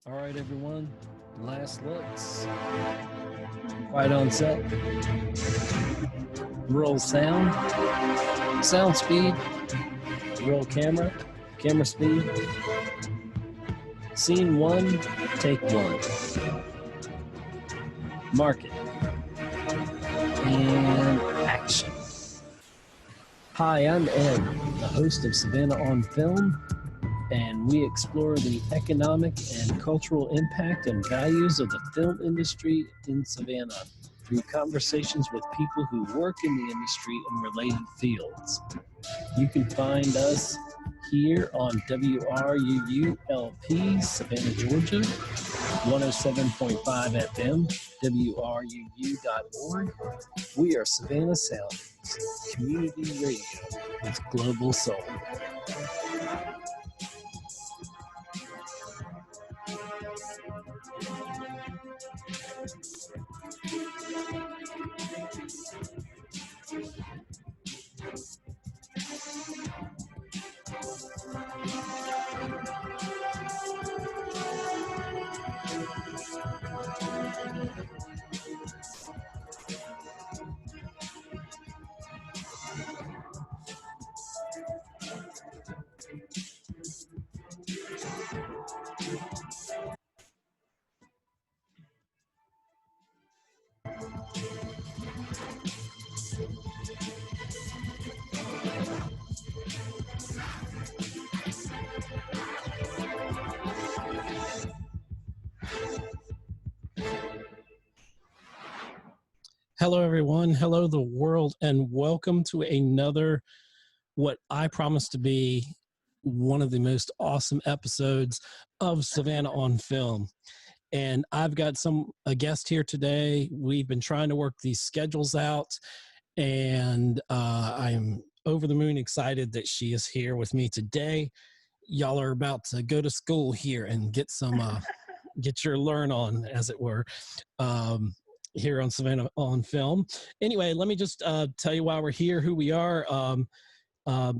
All right, everyone. Last looks. Quiet on set. Roll sound. Sound speed. Roll camera. Camera speed. Scene one. Take one. Mark it. And action. Hi, I'm Ed, the host of Savannah on Film, and we explore the economic and cultural impact and values of the film industry in Savannah through conversations with people who work in the industry and related fields. You can find us here on WRUU-LP, Savannah, Georgia, 107.5 FM, WRUU.org. We are Savannah Soundings, community radio with global soul. Hello, everyone. Hello, the world, and welcome to another, what I promise to be one of the most awesome episodes of Savannah on Film. And I've got a guest here today. We've been trying to work these schedules out, and I'm over the moon excited that she is here with me today. Y'all are about to go to school here and get get your learn on, as it were. Here on Savannah on Film. Anyway, let me just tell you why we're here, who we are. I'm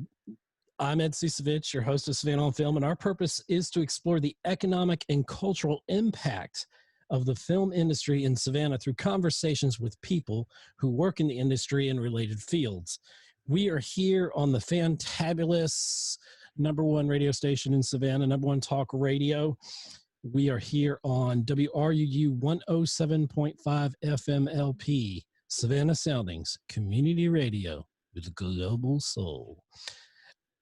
Ed Ciucevich, your host of Savannah on Film, and our purpose is to explore the economic and cultural impact of the film industry in Savannah through conversations with people who work in the industry and related fields. We are here on the fantabulous #1 radio station in Savannah, #1 talk radio. We are here on WRUU 107.5 FM LP, Savannah Soundings, community radio with global soul.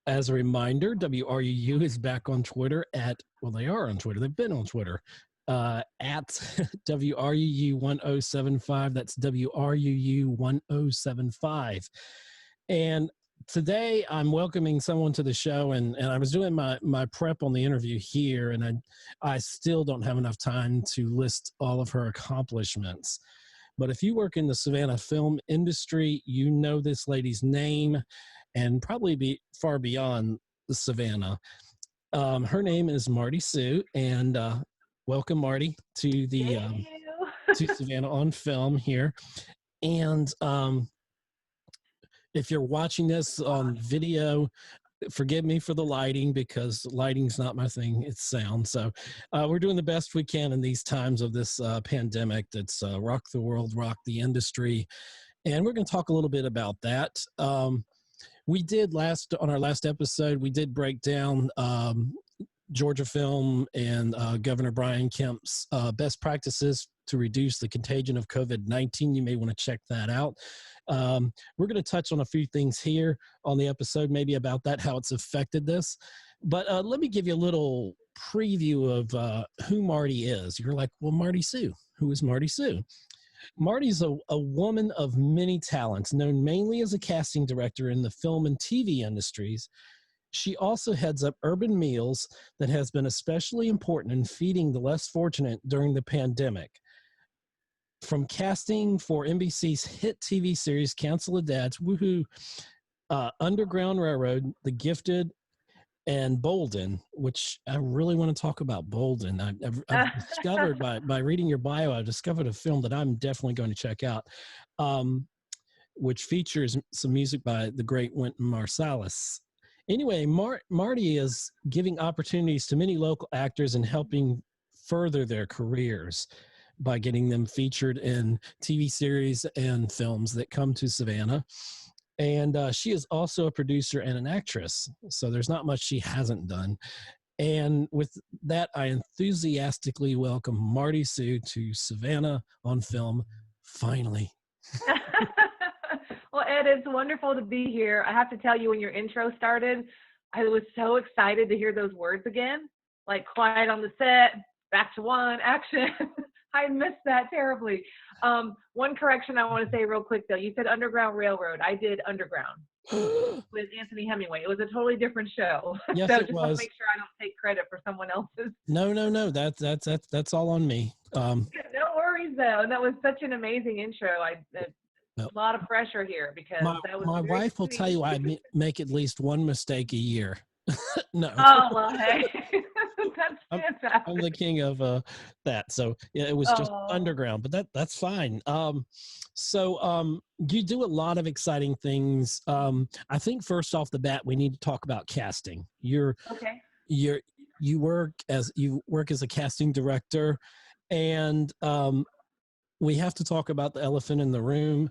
As a reminder, WRUU is back on Twitter they are on Twitter. They've been on Twitter at WRUU 1075. That's WRUU 1075. And today, I'm welcoming someone to the show, and I was doing my prep on the interview here, and I still don't have enough time to list all of her accomplishments. But if you work in the Savannah film industry, you know this lady's name, and probably be far beyond Savannah. Her name is Marty Siu, and welcome, Marty, to the to Savannah on Film here. And if you're watching this on video, forgive me for the lighting, because lighting's not my thing, it's sound. So we're doing the best we can in these times of this pandemic that's rocked the world, rocked the industry. And we're going to talk a little bit about that. We did on our last episode, we did break down Georgia Film and Governor Brian Kemp's best practices to reduce the contagion of COVID-19. You may want to check that out. We're going to touch on a few things here on the episode, maybe about that, how it's affected this. But let me give you a little preview of who Marty is. You're like, well, Marty Siu. Who is Marty Siu? Marty's a woman of many talents, known mainly as a casting director in the film and TV industries. She also heads up Urban Meals that has been especially important in feeding the less fortunate during the pandemic. From casting for NBC's hit TV series Council of Dads, woohoo, Underground Railroad, The Gifted, and Bolden, which I really want to talk about Bolden. I've discovered by reading your bio, I've discovered a film that I'm definitely going to check out, which features some music by the great Wynton Marsalis. Anyway, Marty is giving opportunities to many local actors and helping further their careers by getting them featured in TV series and films that come to Savannah. And she is also a producer and an actress, so there's not much she hasn't done. And with that, I enthusiastically welcome Marty Siu to Savannah on Film, finally. Well, Ed, it's wonderful to be here. I have to tell you, when your intro started, I was so excited to hear those words again, like quiet on the set, back to one, action. I missed that terribly. One correction I want to say real quick, though. You said Underground Railroad. I did Underground with Anthony Hemingway. It was a totally different show. Yes, So it just want to make sure I don't take credit for someone else's. No. That's all on me. No worries, though. And that was such an amazing intro. A lot of pressure here because that was my wife will tell you I make at least one mistake a year. No. Oh, well, hey. That's fantastic. I'm the king of that. So yeah, it was just Underground, but that's fine. So you do a lot of exciting things. I think first off the bat, we need to talk about casting. You work as a casting director, and we have to talk about the elephant in the room.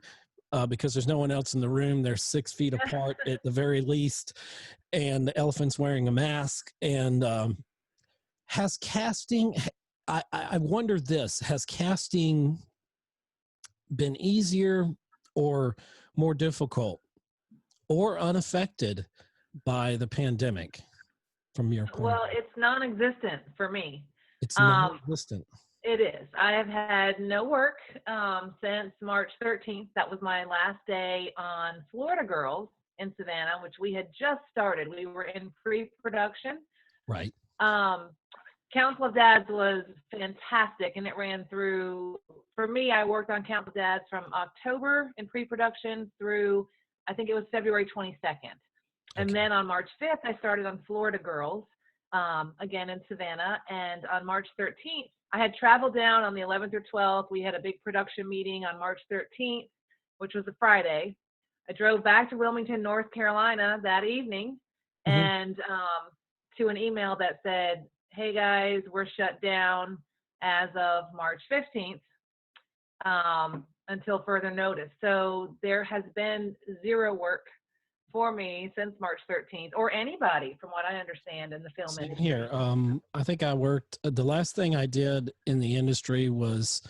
Because there's no one else in the room. They're 6 feet apart at the very least, and the elephant's wearing a mask. And has casting, I wonder this, has casting been easier or more difficult or unaffected by the pandemic from your point? Well, it's non-existent for me. It's non-existent. It is. I have had no work since March 13th. That was my last day on Florida Girls in Savannah, which we had just started. We were in pre-production. Right. Council of Dads was fantastic, and it ran through, for me, I worked on Council of Dads from October in pre-production through, I think it was February 22nd. And then on March 5th, I started on Florida Girls, again in Savannah. And on March 13th, I had traveled down on the 11th or 12th. We had a big production meeting on March 13th, which was a Friday. I drove back to Wilmington, North Carolina that evening, and to an email that said, hey guys, we're shut down as of March 15th until further notice. So there has been zero work for me since March 13th, or anybody from what I understand in the film industry. Here, I think I worked, the last thing I did in the industry was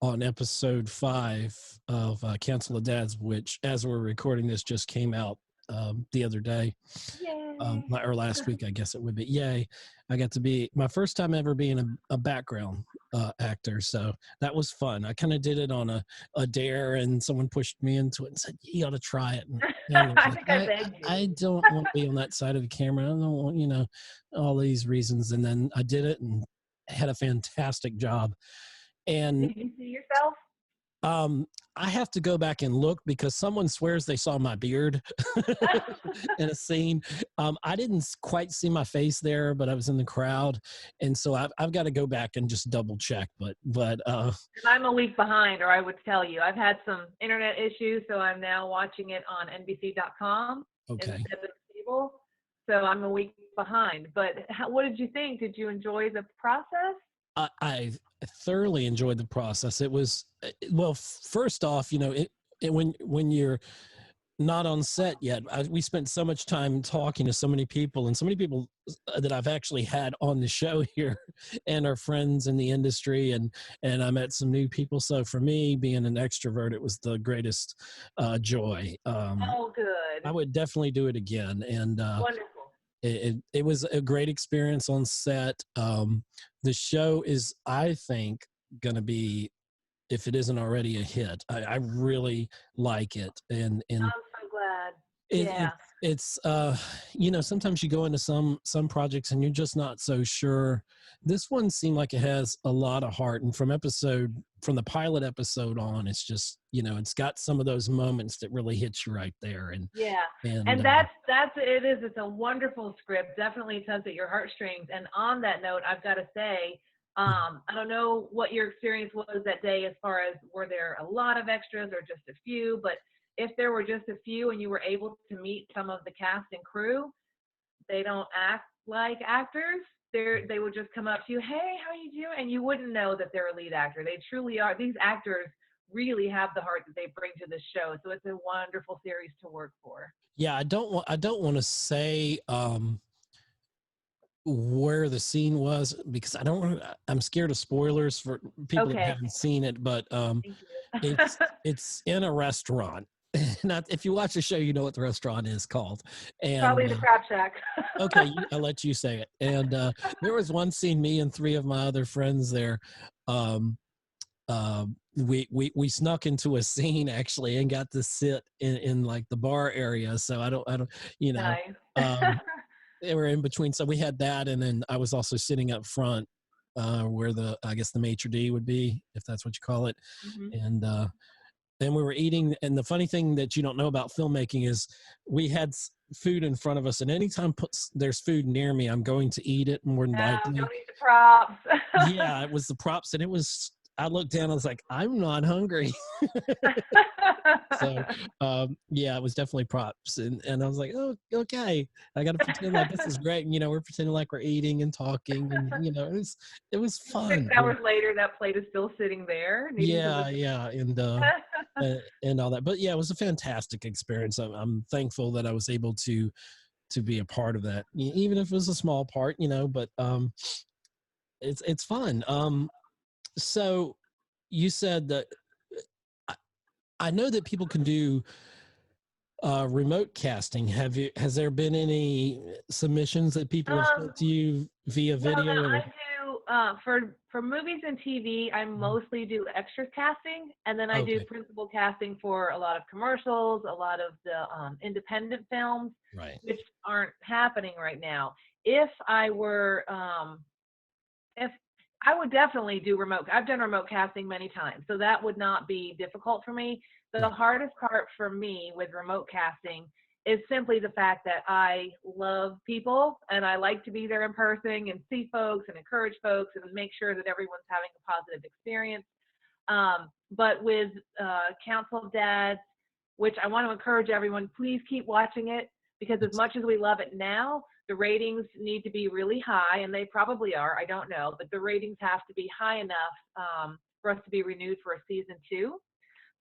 on episode 5 of Council of Dads, which as we're recording this just came out the other day. Or last week, I guess it would be. Yay. I got to be my first time ever being a background actor. So that was fun. I kind of did it on a dare, and someone pushed me into it and said, you ought to try it. And I don't want to be on that side of the camera. I don't want, all these reasons. And then I did it and had a fantastic job. And did you see yourself? I have to go back and look because someone swears they saw my beard in a scene. I didn't quite see my face there, but I was in the crowd, and so I've got to go back and just double check. But I'm a week behind, or I would tell you. I've had some internet issues, so I'm now watching it on NBC.com instead of cable. So I'm a week behind. But what did you think? Did you enjoy the process? I thoroughly enjoyed the process. It was, well, first off, when you're not on set yet, we spent so much time talking to so many people, and so many people that I've actually had on the show here and are friends in the industry, and I met some new people. So for me, being an extrovert, it was the greatest joy. Oh, good. I would definitely do it again. And wonderful. It was a great experience on set. The show is, I think, going to be, if it isn't already, a hit. I really like it. And I'm so glad. It's sometimes you go into some projects and you're just not so sure. This one seemed like it has a lot of heart. And from the pilot episode on, it's just, it's got some of those moments that really hit you right there. And it's a wonderful script. Definitely tugs at your heartstrings. And on that note, I've got to say, I don't know what your experience was that day as far as were there a lot of extras or just a few, but if there were just a few and you were able to meet some of the cast and crew, they don't act like actors. they would just come up to you, hey, how you doing? And you wouldn't know that they're a lead actor. They truly are. These actors really have the heart that they bring to this show. So it's a wonderful series to work for. Yeah, I don't want to say where the scene was because I'm scared of spoilers for people that Okay. haven't seen it, but Thank you. it's in a restaurant. Not if you watch the show, you know what the restaurant is called. And Probably the Crab Shack. okay, I'll let you say it. And there was one scene, me and three of my other friends there. We snuck into a scene actually and got to sit in like the bar area. So I don't, you know, Nice. they were in between. So we had that. And then I was also sitting up front where I guess the maitre d' would be, if that's what you call it. Mhm. And then we were eating. And the funny thing that you don't know about filmmaking is we had food in front of us. And anytime there's food near me, I'm going to eat it more than likely. Don't eat the props. Yeah, it was the props. And I looked down, I was like, I'm not hungry. So yeah, it was definitely props. And I was like, oh, okay. I gotta pretend like this is great. And we're pretending like we're eating and talking, and it was fun. 6 hours later, that plate is still sitting there. Yeah, and all that. But yeah, it was a fantastic experience. I'm thankful that I was able to be a part of that, even if it was a small part, but it's fun. So you said that I know that people can do remote casting. Has there been any submissions that people have sent to you via video? No, I do for movies and TV. I mostly do extras casting, and then I do Okay. principal casting for a lot of commercials, a lot of the independent films, Right. which aren't happening right now. If I were, if I would definitely do remote. I've done remote casting many times, so that would not be difficult for me. The Right. hardest part for me with remote casting is simply the fact that I love people and I like to be there in person and see folks and encourage folks and make sure that everyone's having a positive experience. But with Council of Dads, which I want to encourage everyone, please keep watching it, because as much as we love it now, the ratings need to be really high, and they probably are. I don't know, but the ratings have to be high enough for us to be renewed for a season 2.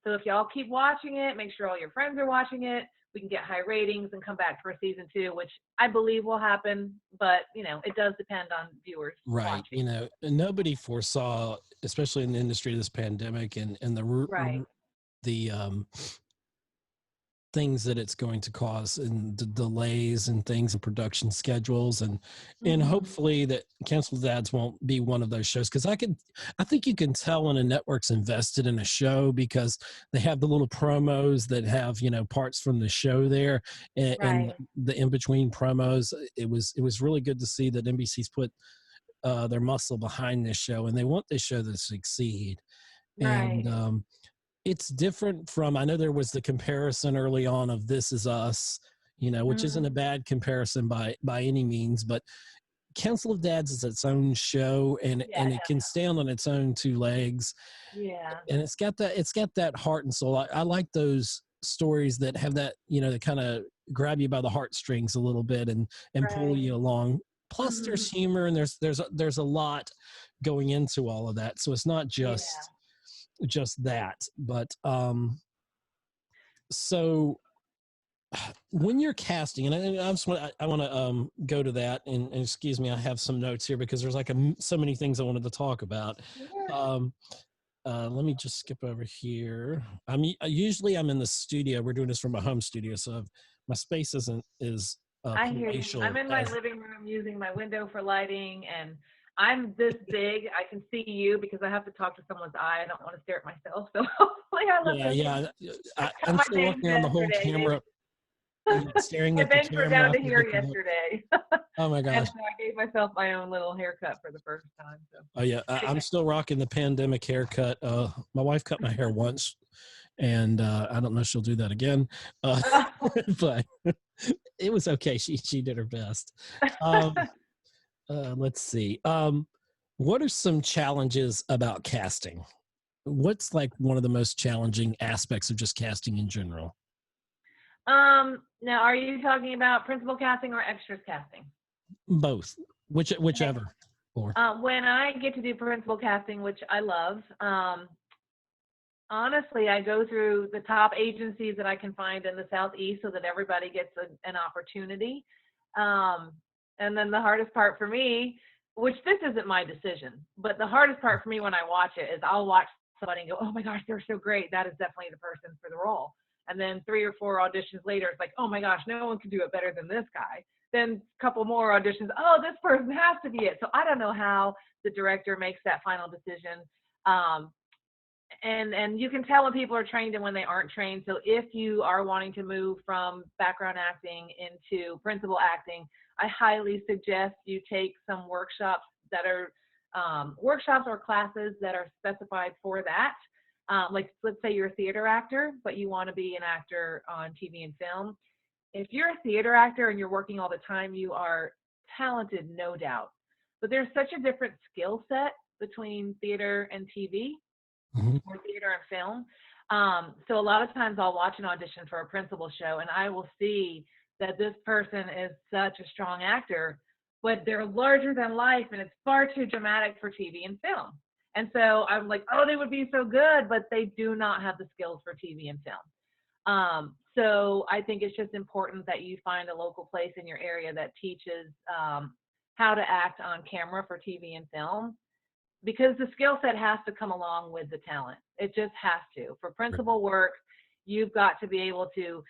So if y'all keep watching it, make sure all your friends are watching it. We can get high ratings and come back for a season 2, which I believe will happen. But it does depend on viewers Right. watching. Nobody foresaw, especially in the industry, this pandemic and Right. the things that it's going to cause and the delays and things and production schedules and Mhm. hopefully that Council of Dads won't be one of those shows, because I think you can tell when a network's invested in a show because they have the little promos that have parts from the show there, and Right. the in-between promos. It was really good to see that NBC's put their muscle behind this show, and they want this show to succeed. And Right. it's different from, I know there was the comparison early on of This Is Us, which isn't a Mhm. bad comparison by any means, but Council of Dads is its own show, and Yeah. it can stand on its own 2 legs, Yeah. and it's got that heart and soul. I like those stories that have that, that kind of grab you by the heartstrings a little bit and pull Right. you along. Plus there's Mhm. humor, and there's a lot going into all of that, so it's not Yeah. just that. But so when you're casting, and I want to go to that, and excuse me, I have some notes here because there's like so many things I wanted to talk about. Sure. um let me just skip over here. Usually I'm in the studio. We're doing this from a home studio, so my space isn't as I hear you. I'm palatial in my as. living room using my window for lighting, and I'm this big. I can see you because I have to talk to someone's eye. I don't want to stare at myself. So hopefully I look okay. Yeah. I cut I'm my still bangs working on the whole yesterday. camera. Staring My at the bangs were camera, down I to here forget to. yesterday. Oh my And gosh. so I gave myself my own little haircut for the first time. So Oh yeah, I'm still rocking the pandemic haircut. My wife cut my hair once, and I don't know if she'll do that again. Uh, but it was okay. She did her best. Um, let's see. What are some challenges about casting? What's like one of the most challenging aspects of just casting in general? Now are you talking about principal casting or extras casting? Both. Whichever. Or When I get to do principal casting, which I love, honestly, I go through the top agencies that I can find in the Southeast so that everybody gets an opportunity. And then the hardest part for me, which this isn't my decision, but the hardest part for me when I watch it is I'll watch somebody and go, oh my gosh, they're so great. That is definitely the person for the role. And then 3 or 4 auditions later, it's like, oh my gosh, no one can do it better than this guy. Then a couple more auditions, oh, this person has to be it. So I don't know how the director makes that final decision. And you can tell when people are trained and when they aren't trained. So if you are wanting to move from background acting into principal acting, I highly suggest you take some workshops that are workshops or classes that are specified for that. Like, let's say you're a theater actor, but you want to be an actor on TV and film. If you're a theater actor and you're working all the time, you are talented, no doubt. But there's such a different skill set between theater and TV or theater and film. So a lot of times I'll watch an audition for a principal show and I will see that this person is such a strong actor, but they're larger than life and it's far too dramatic for TV and film. And so I'm like, oh, they would be so good, but they do not have the skills for TV and film. So I think it's just important that you find a local place in your area that teaches how to act on camera for TV and film, because the skill set has to come along with the talent. It just has to. For principal work, you've got to be able to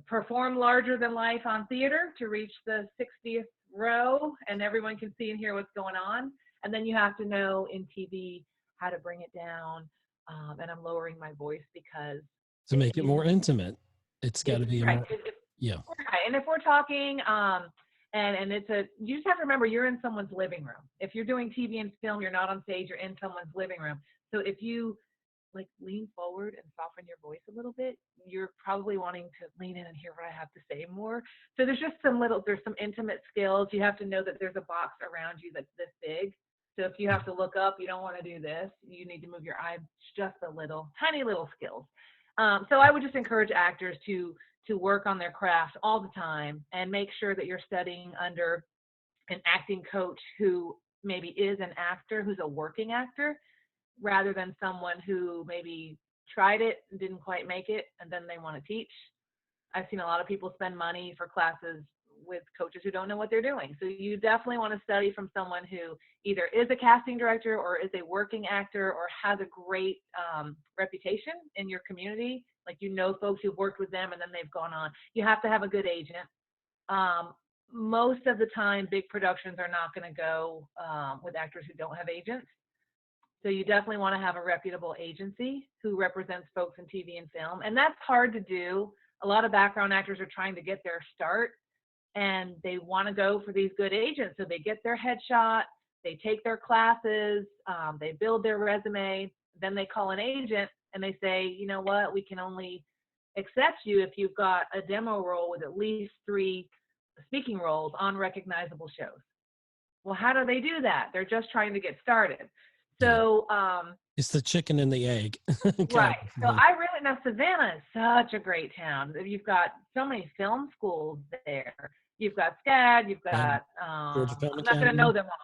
perform larger than life on theater to reach the 60th row and everyone can see and hear what's going on. And then you have to know in TV how to bring it down. And I'm lowering my voice because to make it more intimate, it's got to be right. more, yeah. Right. And if we're talking, and you just have to remember you're in someone's living room. If you're doing TV and film, you're not on stage, you're in someone's living room. So if you like lean forward and soften your voice a little bit, you're probably wanting to lean in and hear what I have to say more. So there's just there's some intimate skills. You have to know that there's a box around you that's this big. So if you have to look up, you don't want to do this. You need to move your eyes just a little, tiny little skills. So I would just encourage actors to work on their craft all the time and make sure that you're studying under an acting coach who maybe is an actor, who's a working actor, rather than someone who maybe tried it and didn't quite make it and then they want to teach. I've seen a lot of people spend money for classes with coaches who don't know what they're doing. So you definitely want to study from someone who either is a casting director or is a working actor or has a great reputation in your community. Like, you know, folks who've worked with them and then they've gone on. You have to have a good agent. Most of the time, big productions are not going to go with actors who don't have agents. So you definitely want to have a reputable agency who represents folks in TV and film. And that's hard to do. A lot of background actors are trying to get their start and they want to go for these good agents. So they get their headshot, they take their classes, they build their resume, then they call an agent and they say, you know what, we can only accept you if you've got a demo role with at least 3 speaking roles on recognizable shows. Well, how do they do that? They're just trying to get started. So it's the chicken and the egg. Right. So now Savannah is such a great town. You've got so many film schools there. You've got SCAD, you've got, Georgia Film I'm not going to know them all.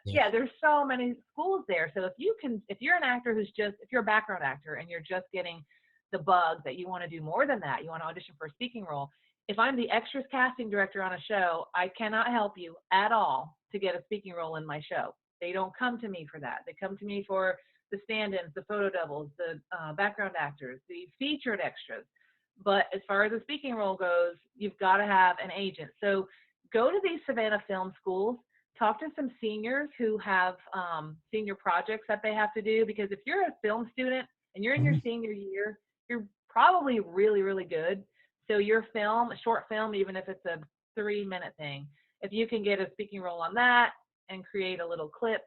Yeah, there's so many schools there. So if you're an actor if you're a background actor and you're just getting the bug that you want to do more than that, you want to audition for a speaking role. If I'm the extras casting director on a show, I cannot help you at all to get a speaking role in my show. They don't come to me for that. They come to me for the stand-ins, the photo doubles, the background actors, the featured extras. But as far as the speaking role goes, you've got to have an agent. So go to these Savannah film schools, talk to some seniors who have senior projects that they have to do, because if you're a film student and you're in your senior year, you're probably really, really good. So your film, a short film, even if it's a 3-minute thing, if you can get a speaking role on that and create a little clip,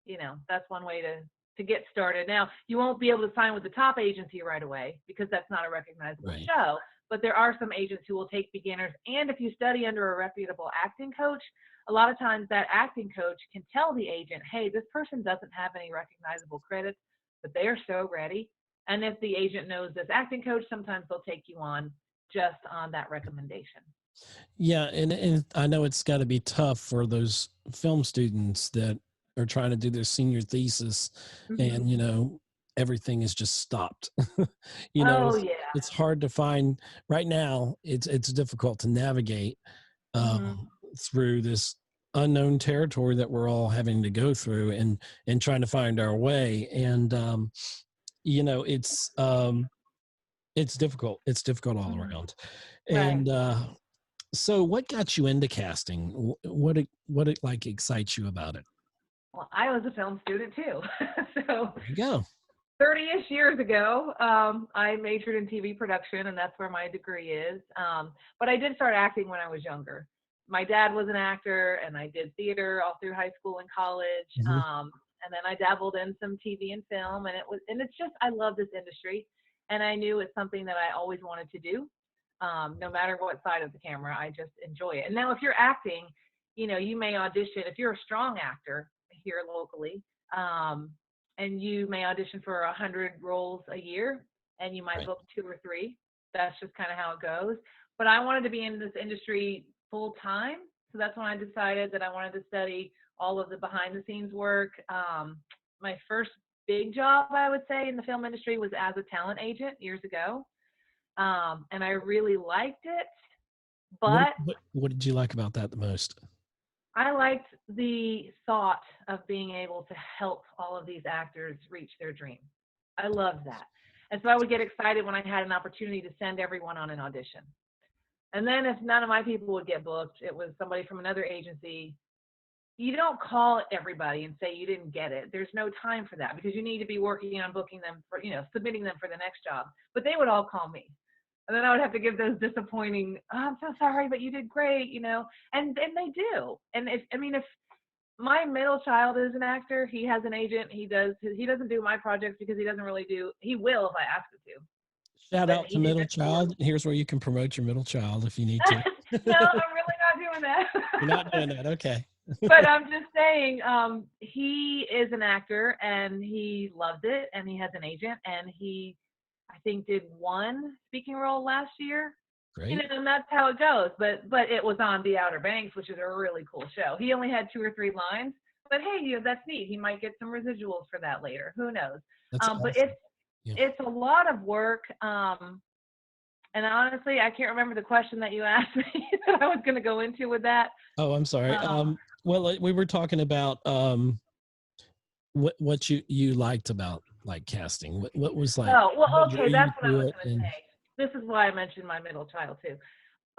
you know, that's one way to get started. Now, you won't be able to sign with the top agency right away because that's not a recognizable show, but there are some agents who will take beginners. And if you study under a reputable acting coach, a lot of times that acting coach can tell the agent, hey, this person doesn't have any recognizable credits, but they are so ready. And if the agent knows this acting coach, sometimes they'll take you on just on that recommendation. Yeah, and I know it's got to be tough for those film students that are trying to do their senior thesis, Hmm. and everything is just stopped. Oh It's yeah. hard to find right now. It's difficult to navigate Hmm. through this unknown territory that we're all having to go through, and trying to find our way. And you know, it's difficult. It's difficult all Hmm. around. Right. And so, what got you into casting? What like excites you about it? Well, I was a film student too. So There you go. 30-ish years ago, I majored in TV production, and that's where my degree is. But I did start acting when I was younger. My dad was an actor, and I did theater all through high school and college. Hmm. And then I dabbled in some TV and film, and it's just I love this industry, and I knew it's something that I always wanted to do. No matter what side of the camera, I just enjoy it. And now, if you're acting, you may audition if you're a strong actor here locally. Um, and you may audition for 100 roles a year, and you might Right. book two or three. That's just kind of how it goes. But I wanted to be in this industry full time, so that's when I decided that I wanted to study all of the behind the scenes work. My first big job, I would say, in the film industry was as a talent agent years ago, and I really liked it. But What did you like about that the most? I liked the thought of being able to help all of these actors reach their dream. I loved that. And so I would get excited when I had an opportunity to send everyone on an audition. And then if none of my people would get booked, it was somebody from another agency. You don't call everybody and say you didn't get it. There's no time for that because you need to be working on booking them for, submitting them for the next job. But they would all call me. And then I would have to give those disappointing, oh, I'm so sorry, but you did great, and they do. And if my middle child is an actor, he has an agent. He doesn't do my projects because he doesn't really do. He will if I ask him to, Shout but out to he did middle this for child. me. Here's where you can promote your middle child if you need to. No, I'm really not doing You're not that. doing that. Okay. But I'm just saying, he is an actor and he loves it, and he has an agent, and he, I think, did one speaking role last year. Great. And that's how it goes. But it was on The Outer Banks, which is a really cool show. He only had two or three lines, but hey, that's neat. He might get some residuals for that later. Who knows? That's But awesome. Yeah. it's a lot of work. And honestly, I can't remember the question that you asked me that I was going to go into with that. Oh, I'm sorry. Um, Well, we were talking about what you liked about like casting. What was like oh, well, what drew okay, you that's what I to was it? going to And say. This is why I mentioned my middle child too.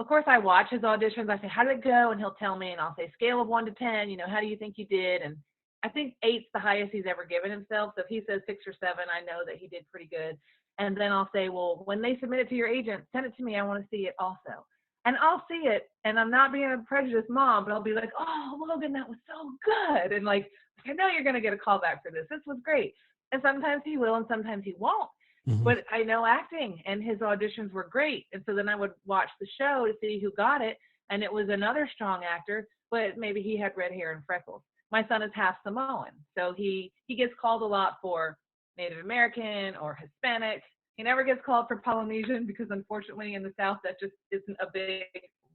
Of course, I watch his auditions. I say, "How did it go?" And he'll tell me, and I'll say, "Scale of 1 to 10. How do you think you did?" And I think eight's the highest he's ever given himself. So if he says 6 or 7, I know that he did pretty good. And then I'll say, "Well, when they submit it to your agent, send it to me. I want to see it also." And I'll see it, and I'm not being a prejudiced mom, but I'll be like, "Oh, Logan, that was so good," and like, I know you're gonna get a call back for this. This was great. And sometimes he will, and sometimes he won't. mhm. But I know acting, and his auditions were great. And so then I would watch the show to see who got it, and it was another strong actor, but maybe he had red hair and freckles. My son is half Samoan, so he gets called a lot for Native American or Hispanic. He never gets called for Polynesian because unfortunately in the South that just isn't a big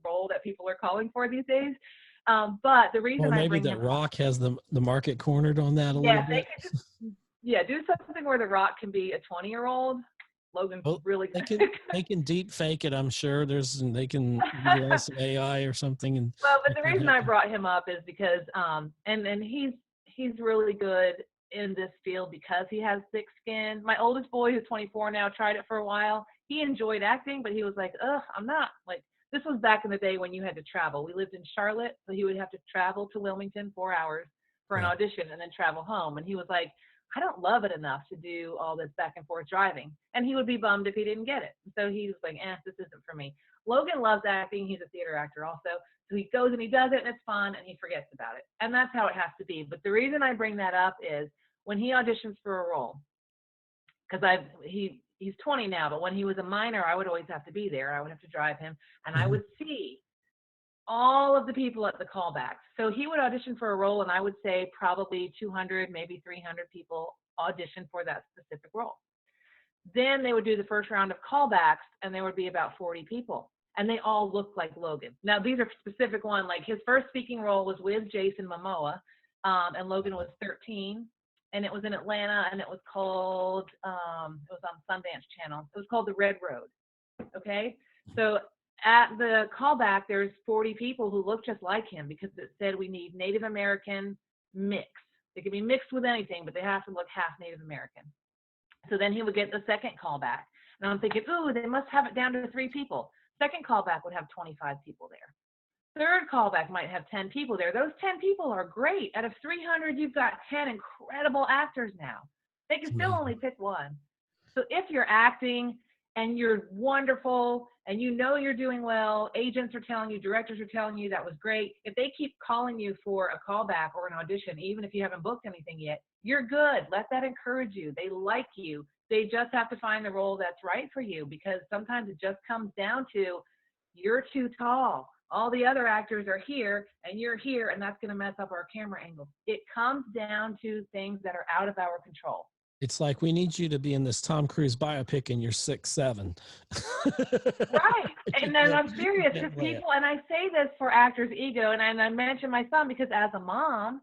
role that people are calling for these days. But the Or reason I maybe bring that him up, Rock has the market cornered on that a little yeah, they bit. could just, yeah, do something where The Rock can be a 20-year-old. Logan's Well, really they good. can deep fake it. I'm sure they can utilize some AI or something and Well, but make the that reason I happen. brought him up is because and he's really good in this field because he has thick skin. My oldest boy, who's 24 now, tried it for a while. He enjoyed acting, but he was like, "Ugh, I'm not like." This was back in the day when you had to travel. We lived in Charlotte, so he would have to travel to Wilmington 4 hours for an Right. audition and then travel home. And he was like, "I don't love it enough to do all this back and forth driving." And he would be bummed if he didn't get it. So he was like, "This isn't for me." Logan loves acting. He's a theater actor also. So he goes and he does it and it's fun and he forgets about it. And that's how it has to be. But the reason I bring that up is when he auditions for a role, because he's 20 now, but when he was a minor, I would always have to be there. I would have to drive him, and I Mhm. would see all of the people at the callbacks. So he would audition for a role, and I would say probably 200, maybe 300 people audition for that specific role. Then they would do the first round of callbacks, and there would be about 40 people. and they all looked like Logan. Now, these are specific one, like his first speaking role was with Jason Momoa, and Logan was 13, and it was in Atlanta, and it was called, it was on Sundance Channel. It was called The Red Road, okay? So at the callback, there's 40 people who look just like him because it said we need Native American mix. They can be mixed with anything, but they have to look half Native American. So then he would get the second callback. And I'm thinking, ooh, they must have it down to 3 people. Second callback would have 25 people there. Third callback might have 10 people there. Those 10 people are great. Out of 300, you've got 10 incredible actors now. They can still only pick one. So if you're acting and you're wonderful and you know you're doing well, agents are telling you, directors are telling you that was great. If they keep calling you for a callback or an audition, even if you haven't booked anything yet, you're good. Let that encourage you. They like you. They just have to find the role that's right for you, because sometimes it just comes down to you're too tall. All the other actors are here and you're here, and that's going to mess up our camera angle. It comes down to things that are out of our control. It's like, we need you to be in this Tom Cruise biopic and you're 6'7". Right. And then I'm serious, because people, and I say this for actors' ego, and I mention my son because as a mom,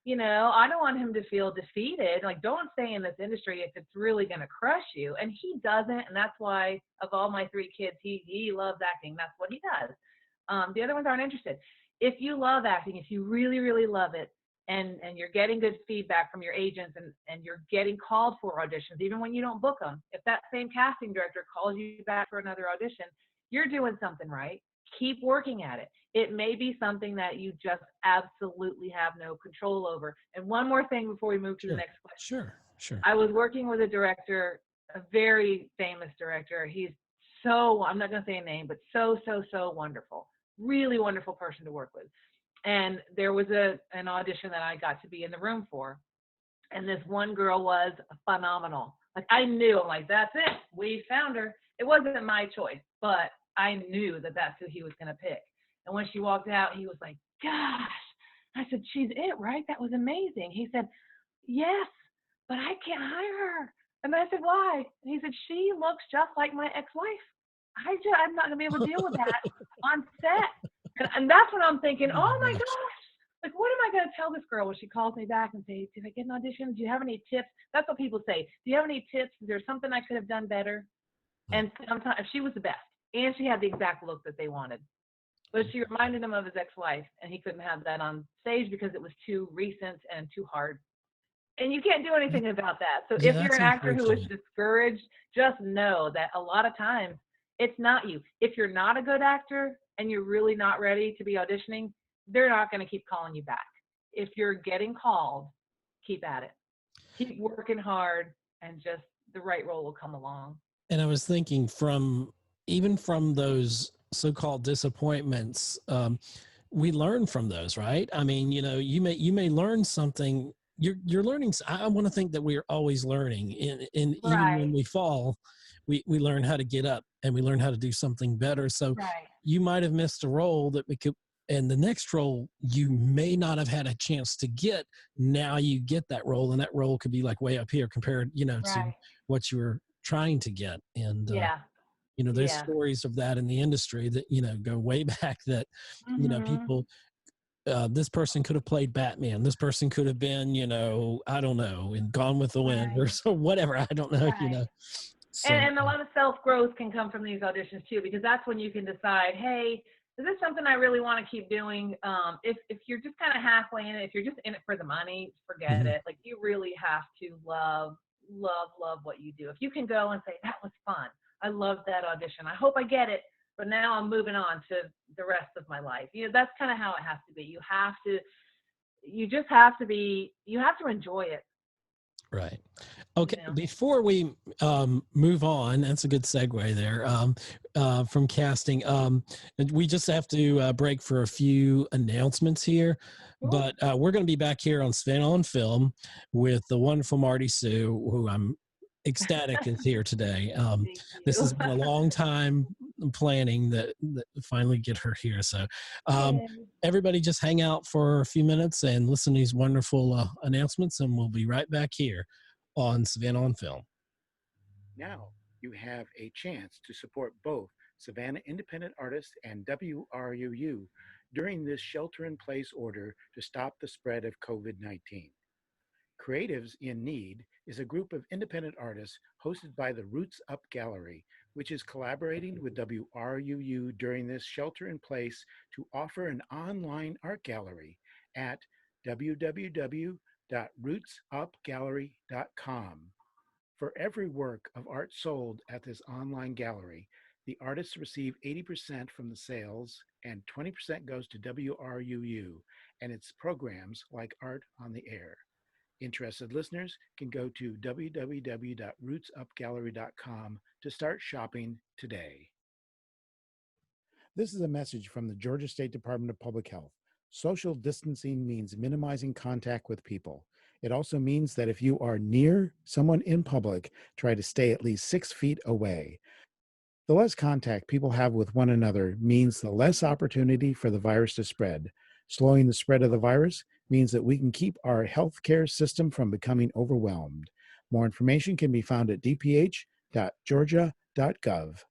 you know, I don't want him to feel defeated. Like, don't stay in this industry if it's really going to crush you. And he doesn't. And that's why, of all my 3 kids, he loves acting. That's what he does. The other ones aren't interested. If you love acting, if you really, really love it, and you're getting good feedback from your agents, and you're getting called for auditions, even when you don't book them, if that same casting director calls you back for another audition, you're doing something right. Keep working at it. It may be something that you just absolutely have no control over. And one more thing before we move to the next question. Sure. I was working with a director, a very famous director. He's so, I'm not going to say a name, but so wonderful. Really wonderful person to work with. And there was an audition that I got to be in the room for. And this one girl was phenomenal. Like, I knew, I'm like, that's it. We found her. It wasn't my choice, but I knew that that's who he was going to pick. And when she walked out, he was like, gosh. I said, she's it, right? That was amazing. He said, yes, but I can't hire her. And I said, why? And he said, she looks just like my ex-wife. I'm not going to be able to deal with that on set. And that's when I'm thinking, oh my gosh, like, what am I going to tell this girl when she calls me back and say, did I get an audition? Do you have any tips? That's what people say. Do you have any tips? Is there something I could have done better? And sometimes she was the best, and she had the exact look that they wanted. But she reminded him of his ex-wife, and he couldn't have that on stage because it was too recent and too hard. And you can't do anything about that. So if you're an actor who is discouraged, just know that a lot of times it's not you. If you're not a good actor and you're really not ready to be auditioning, they're not going to keep calling you back. If you're getting called, keep at it. Keep working hard, and just the right role will come along. And I was thinking, even from those so-called disappointments, we learn from those, right? I mean, you know, you may learn something. You're learning. I want to think that we're always learning, and even when we fall, we learn how to get up, and we learn how to do something better. So you might have missed a role that we could, and the next role you may not have had a chance to get. Now you get that role, and that role could be like way up here compared, you know, to what you were trying to get. And you know, there's stories of that in the industry that, you know, go way back, that you know, people, this person could have played Batman, this person could have been, you know, I don't know, in Gone with the Wind or so, whatever, I don't know, you know. So, and a lot of self-growth can come from these auditions too, because that's when you can decide, hey, is this something I really want to keep doing? If you're just kind of halfway in it, if you're just in it for the money, forget it. Like, you really have to love what you do. If you can go and say, that was fun, I loved that audition, I hope I get it, but now I'm moving on to the rest of my life. You know, that's kind of how it has to be. You have to enjoy it. Right. Okay. You know? Before we move on, that's a good segue there, from casting. We just have to break for a few announcements here, but we're going to be back here on Savannah on Film with the wonderful Marty Siu, who I'm ecstatic is here today. This has been a long time planning that finally get her here. So everybody just hang out for a few minutes and listen to these wonderful announcements, and we'll be right back here on Savannah on Film. Now you have a chance to support both Savannah independent artists, and WRUU during this shelter-in-place order to stop the spread of COVID-19. Creatives in Need is a group of independent artists hosted by the Roots Up Gallery, which is collaborating with WRUU during this shelter in place to offer an online art gallery at www.rootsupgallery.com. For every work of art sold at this online gallery, the artists receive 80% from the sales and 20% goes to WRUU and its programs like Art on the Air. Interested listeners can go to www.rootsupgallery.com to start shopping today. This is a message from the Georgia State Department of Public Health. Social distancing means minimizing contact with people. It also means that if you are near someone in public, try to stay at least 6 feet away. The less contact people have with one another means the less opportunity for the virus to spread. Slowing the spread of the virus means that we can keep our healthcare system from becoming overwhelmed. More information can be found at dph.georgia.gov.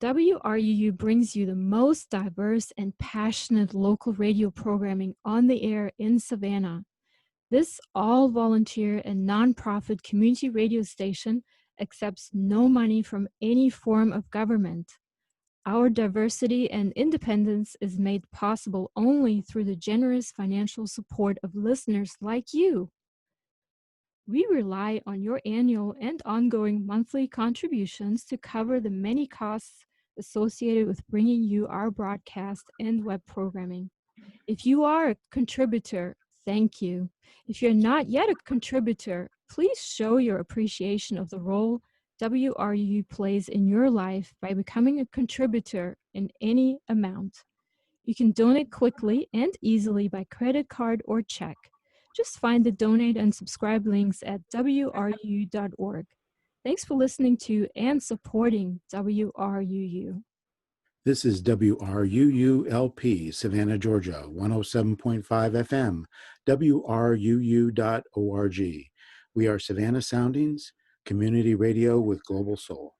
WRUU brings you the most diverse and passionate local radio programming on the air in Savannah. This all-volunteer and nonprofit community radio station accepts no money from any form of government. Our diversity and independence is made possible only through the generous financial support of listeners like you. We rely on your annual and ongoing monthly contributions to cover the many costs associated with bringing you our broadcast and web programming. If you are a contributor, thank you. If you're not yet a contributor, please show your appreciation of the role WRUU plays in your life by becoming a contributor in any amount. You can donate quickly and easily by credit card or check. Just find the donate and subscribe links at wruu.org. Thanks for listening to and supporting WRUU. This is WRUU-LP, Savannah, Georgia, 107.5 FM, WRUU.org. We are Savannah Soundings, community radio with global soul.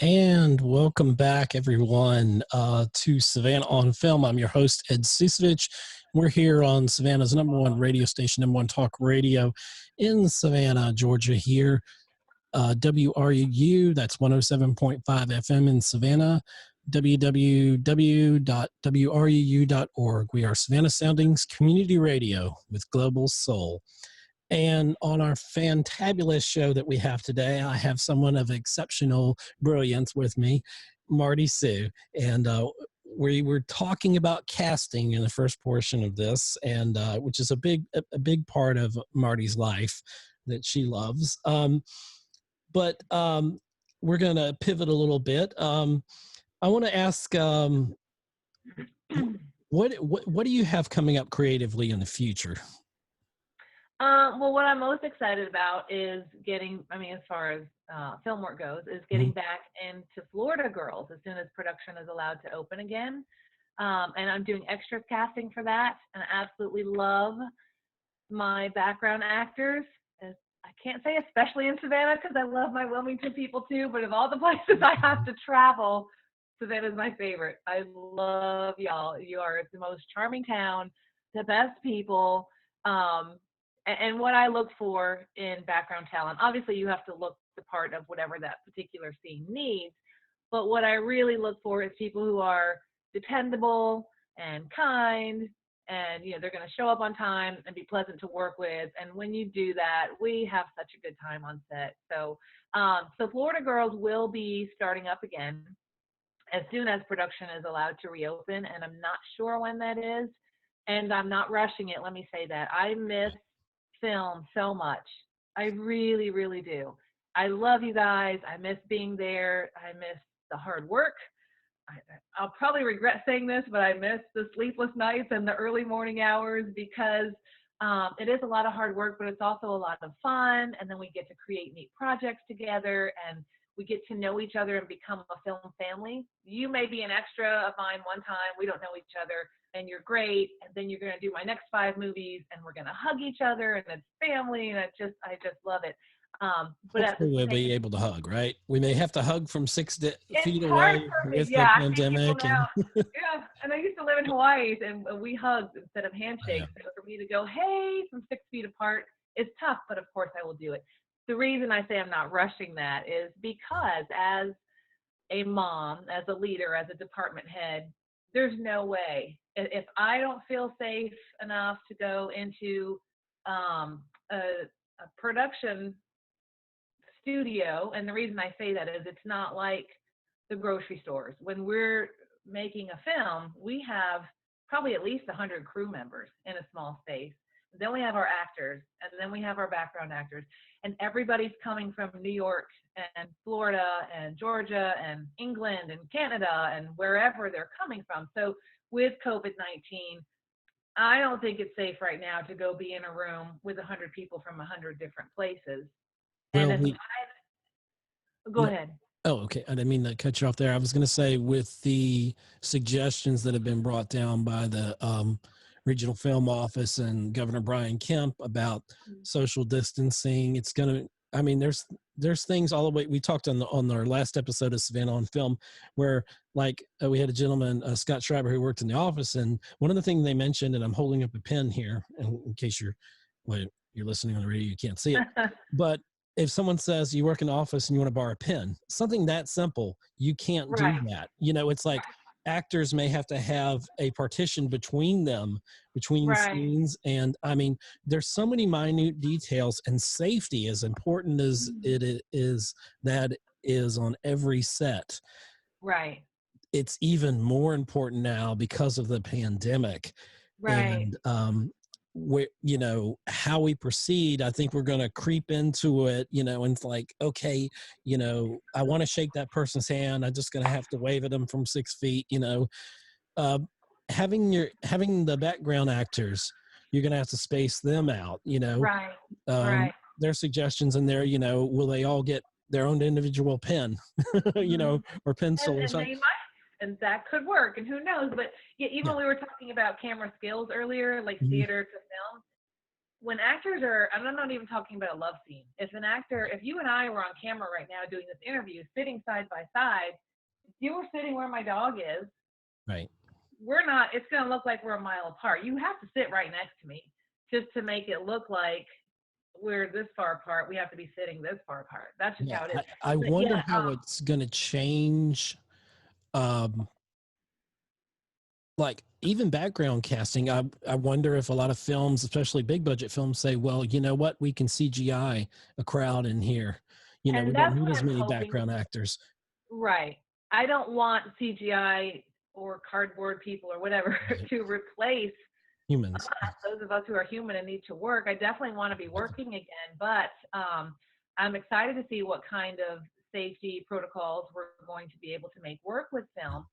And welcome back, everyone, to Savannah on Film. I'm your host, Ed Ciucevich. We're here on Savannah's #1 radio station, #1 talk radio in Savannah, Georgia here. WRUU, that's 107.5 FM in Savannah, www.wruu.org. We are Savannah Soundings Community Radio with Global Soul. And on our fantabulous show that we have today, I have someone of exceptional brilliance with me, Marty Siu. And we were talking about casting in the first portion of this, and which is a big part of Marty's life that she loves. But we're going to pivot a little bit. I want to ask, what do you have coming up creatively in the future? Well, what I'm most excited about is as far as film work goes, is getting back into Florida Girls as soon as production is allowed to open again. And I'm doing extra casting for that, and I absolutely love my background actors. I can't say especially in Savannah because I love my Wilmington people too, but of all the places I have to travel, Savannah's my favorite. I love y'all. You are the most charming town, the best people. And what I look for in background talent, obviously you have to look the part of whatever that particular scene needs, but what I really look for is people who are dependable and kind, and they're going to show up on time and be pleasant to work with. And when you do that, we have such a good time on set. So Florida Girls will be starting up again as soon as production is allowed to reopen, and I'm not sure when that is, and I'm not rushing it. Let me say that I miss film so much. I really, really do. I love you guys. I miss being there. I miss the hard work. I'll probably regret saying this, but I miss the sleepless nights and the early morning hours because it is a lot of hard work, but it's also a lot of fun. And then we get to create neat projects together, and we get to know each other and become a film family. You may be an extra of mine one time. We don't know each other, and you're great. And then you're going to do my next 5 movies, and we're going to hug each other, and it's family. And I just love it. But at the Hopefully we'll same, be able to hug, right? We may have to hug from 6 it's feet hard away for me. with the Yeah, I see people pandemic. now. And Yeah, and I used to live in Hawaii, and we hugged instead of oh, yeah. handshakes. So for me to go, hey, from 6 feet apart is tough, but of course I will do it. The reason I say I'm not rushing that is because as a mom, as a leader, as a department head, there's no way. If I don't feel safe enough to go into a production studio, and the reason I say that is it's not like the grocery stores. When we're making a film, we have probably at least 100 crew members in a small space. Then we have our actors, and then we have our background actors, and everybody's coming from New York and Florida and Georgia and England and Canada and wherever they're coming from. So with COVID-19, I don't think it's safe right now to go be in a room with 100 people from 100 different places. And Well, if go ahead. oh, okay. I didn't mean to cut you off there. I was going to say, with the suggestions that have been brought down by the regional film office and Governor Brian Kemp about social distancing, it's going to, I mean, there's things all the way. We talked on our last episode of Savannah on Film, where like we had a gentleman, Scott Schreiber, who worked in the office, and one of the things they mentioned, and I'm holding up a pen here, in case you're listening on the radio, you can't see it, but if someone says you work in the office and you want to borrow a pen, something that simple, you can't do Right. that. You know, it's like actors may have to have a partition between them, between Right. scenes. And I mean, there's so many minute details, and safety, as important as it is, that is on every set. Right. It's even more important now because of the pandemic. Right. And you know, how we proceed, I think we're going to creep into it, you know, and it's like, okay, you know, I want to shake that person's hand, I'm just going to have to wave at them from 6 feet, you know. Having the background actors, you're going to have to space them out, you know. Right. Right. Their suggestions in there, you know, will they all get their own individual pen, you know, or pencil or And something? they might, and that could work, and who knows? But yeah, even we were talking about camera skills earlier, like theater to film. When actors are, and I'm not even talking about a love scene. If an actor, if you and I were on camera right now doing this interview, sitting side by side, if you were sitting where my dog is, Right. we're not, it's going to look like we're a mile apart. You have to sit right next to me just to make it look like we're this far apart. We have to be sitting this far apart. That's just how it is. I But wonder yeah, how it's going to change. Like even background casting, I wonder if a lot of films, especially big budget films, say, well, you know what, we can CGI a crowd in here. You know, and we don't that's need what as I'm many hoping. background actors. Right. I don't want CGI or cardboard people or whatever to replace Humans. those of us who are human and need to work. I definitely want to be working again, but I'm excited to see what kind of safety protocols we're going to be able to make work with film.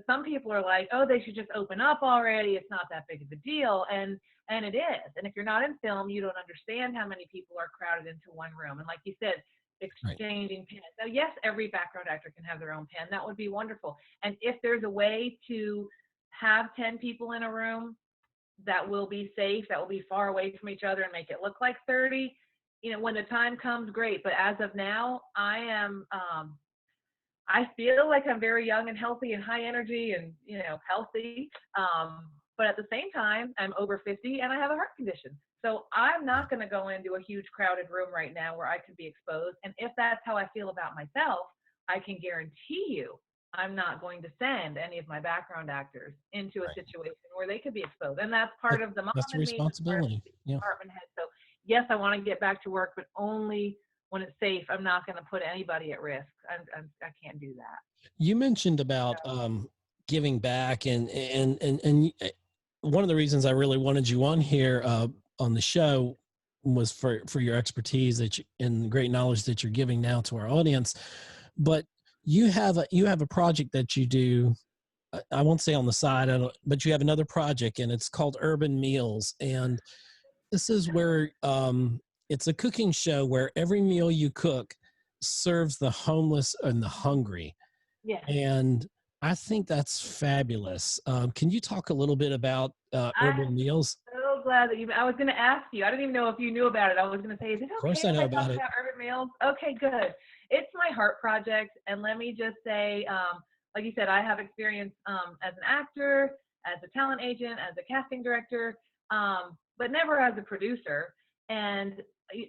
Some people are like, oh, they should just open up already. It's not that big of a deal. And it is. And if you're not in film, you don't understand how many people are crowded into one room. And like you said, exchanging pens. Now, yes, every background actor can have their own pen. That would be wonderful. And if there's a way to have 10 people in a room that will be safe, that will be far away from each other and make it look like 30, you know, when the time comes, great. But as of now, I feel like I'm very young and healthy and high energy and, you know, healthy. But at the same time, I'm over 50 and I have a heart condition. So I'm not going to go into a huge crowded room right now where I could be exposed. And if that's how I feel about myself, I can guarantee you I'm not going to send any of my background actors into a situation where they could be exposed. And that's part of the mom That's the and me, responsibility. Yeah. department head. So yes, I want to get back to work, but only when it's safe. I'm not going to put anybody at risk. I can't do that. You mentioned about giving back, and one of the reasons I really wanted you on here on the show was for your expertise and great knowledge that you're giving now to our audience. But you have a project that you do. I won't say on the side, but you have another project, and it's called Urban Meals, and this is where it's a cooking show where every meal you cook serves the homeless and the hungry. Yes. And I think that's fabulous. Can you talk a little bit about Urban Meals? So glad that I was going to ask you. I didn't even know if you knew about it. I was going to say, is it okay Of course I know if I talk about it. about Urban favorite meals? Okay, good. It's my heart project. And let me just say, like you said, I have experience as an actor, as a talent agent, as a casting director, but never as a producer. And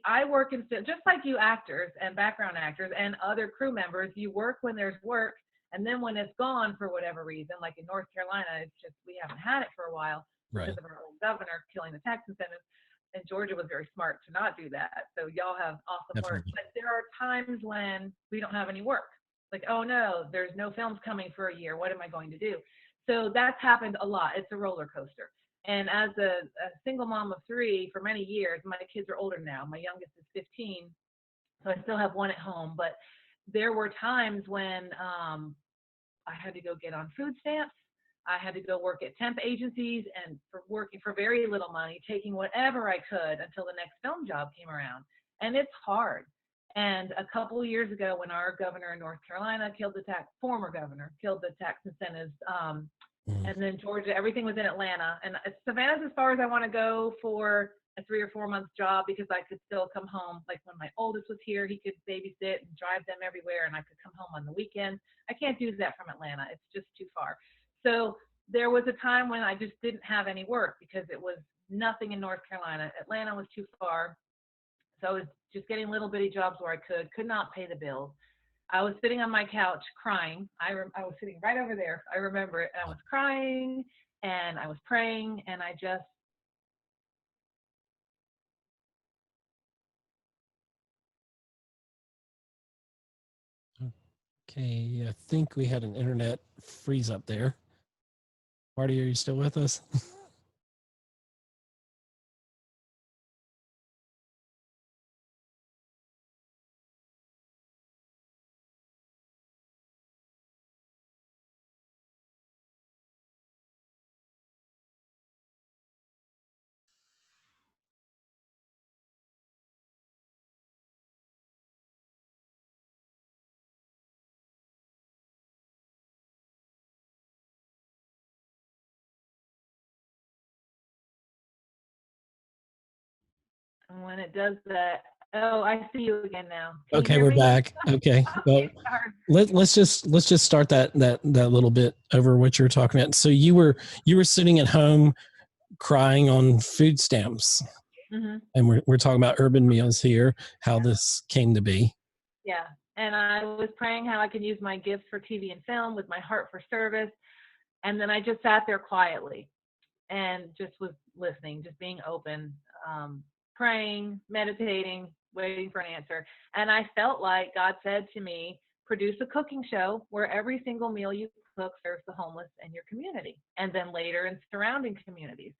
I work just like you actors and background actors and other crew members, you work when there's work. And then when it's gone for whatever reason, like in North Carolina, it's just we haven't had it for a while because Right. of our old governor killing the tax incentives. And Georgia was very smart to not do that. So y'all have awesome work. Definitely. But there are times when we don't have any work. Like, oh no, there's no films coming for a year. What am I going to do? So that's happened a lot. It's a roller coaster. And as a single mom of 3 for many years, my kids are older now. My youngest is 15, so I still have one at home. But there were times when I had to go get on food stamps. I had to go work at temp agencies and for working for very little money, taking whatever I could until the next film job came around. And it's hard. And a couple of years ago, when our governor in North Carolina former governor killed the tax incentives, Mm. and then Georgia, everything was in Atlanta. And Savannah's as far as I want to go for a 3 or 4 month job because I could still come home. Like when my oldest was here, he could babysit and drive them everywhere, and I could come home on the weekends. I can't do that from Atlanta. It's just too far. So there was a time when I just didn't have any work because it was nothing in North Carolina. Atlanta was too far. So I was just getting little bitty jobs where I could not pay the bills. I was sitting on my couch crying. I was sitting right over there. I remember it. And I was crying and I was praying and I just, Okay, I think we had an internet freeze up there. Marty, are you still with us? and when it does that, oh, I see you again now. Can you Okay, hear we're me? back. Okay, well, Okay, sorry. let's just start that little bit over what you were talking about. So you were sitting at home crying on food stamps, Mm-hmm. and we're talking about urban meals here, how this came to be. Yeah. And I was praying how I could use my gifts for TV and film with my heart for service. And then I just sat there quietly and just was listening, just being open, praying, meditating, waiting for an answer. And I felt like God said to me, produce a cooking show where every single meal you cook serves the homeless in your community and then later in surrounding communities.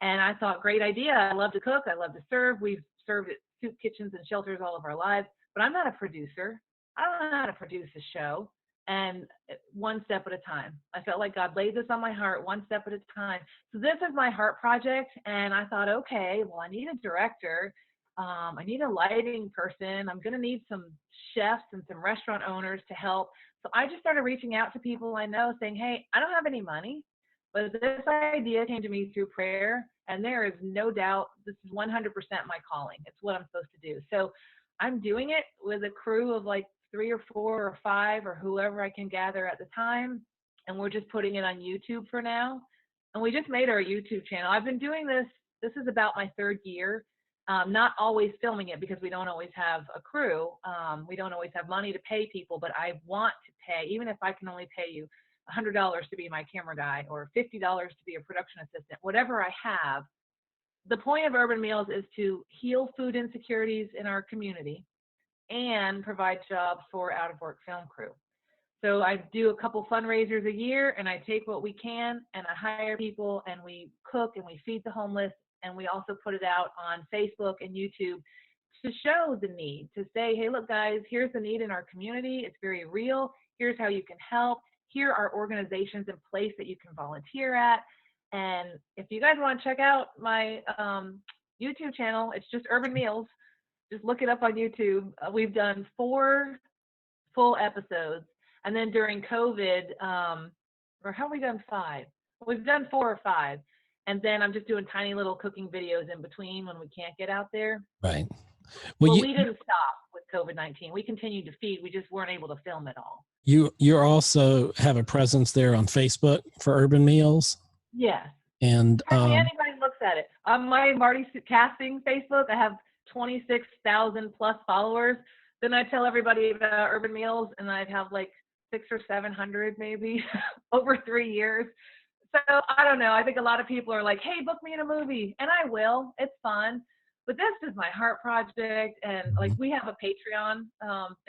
And I thought, great idea. I love to cook. I love to serve. We've served at soup kitchens and shelters all of our lives, but I'm not a producer. I don't know how to produce a show. And one step at a time. I felt like God laid this on my heart, one step at a time. So this is my heart project. And I thought, okay, well, I need a director. I need a lighting person. I'm going to need some chefs and some restaurant owners to help. So I just started reaching out to people I know saying, hey, I don't have any money. But this idea came to me through prayer, and there is no doubt this is 100% my calling. It's what I'm supposed to do. So I'm doing it with a crew of like 3 or 4 or 5 or whoever I can gather at the time. And we're just putting it on YouTube for now. And we just made our YouTube channel. I've been doing this. This is about my 3rd year. Not always filming it because we don't always have a crew. We don't always have money to pay people, but I want to pay, even if I can only pay you $100 to be my camera guy or $50 to be a production assistant, whatever I have. The point of Urban Meals is to heal food insecurities in our community and provide jobs for out of work film crew. So I do a couple fundraisers a year and I take what we can and I hire people and we cook and we feed the homeless and we also put it out on Facebook and YouTube to show the need, to say, hey, look guys, here's the need in our community. It's very real. Here's how you can help. Here are organizations in place that you can volunteer at. And if you guys want to check out my YouTube channel, it's just Urban Meals. Just look it up on YouTube. We've done 4 full episodes. And then during COVID, or have we done 5? We've done 4 or 5. And then I'm just doing tiny little cooking videos in between when we can't get out there. Right. Well, we didn't stop with COVID-19. We continued to feed. We just weren't able to film it all. You also have a presence there on Facebook for Urban Meals. Yes. And hardly anybody looks at it. On my Marty Casting Facebook, I have 26,000 plus followers. Then I tell everybody about Urban Meals, and I'd have like 600 or 700 maybe over 3 years. So I don't know. I think a lot of people are like, hey, book me in a movie. And I will. It's fun. But this is my heart project. And like, we have a Patreon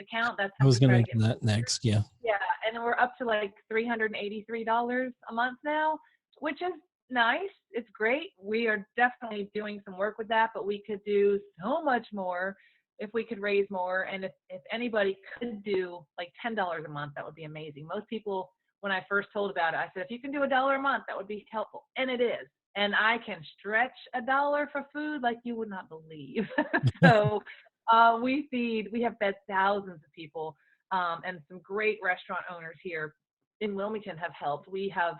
account. That's I how was we going try to to mention get that next. Yeah. Yeah. And we're up to like $383 a month now, which is nice. It's great. We are definitely doing some work with that, but we could do so much more if we could raise more. And if anybody could do like $10 a month, that would be amazing. Most people, when I first told about it, I said, if you can do $1 a month, that would be helpful. And it is. And I can stretch $1 for food like you would not believe. So we have fed thousands of people, and some great restaurant owners here in Wilmington have helped. We have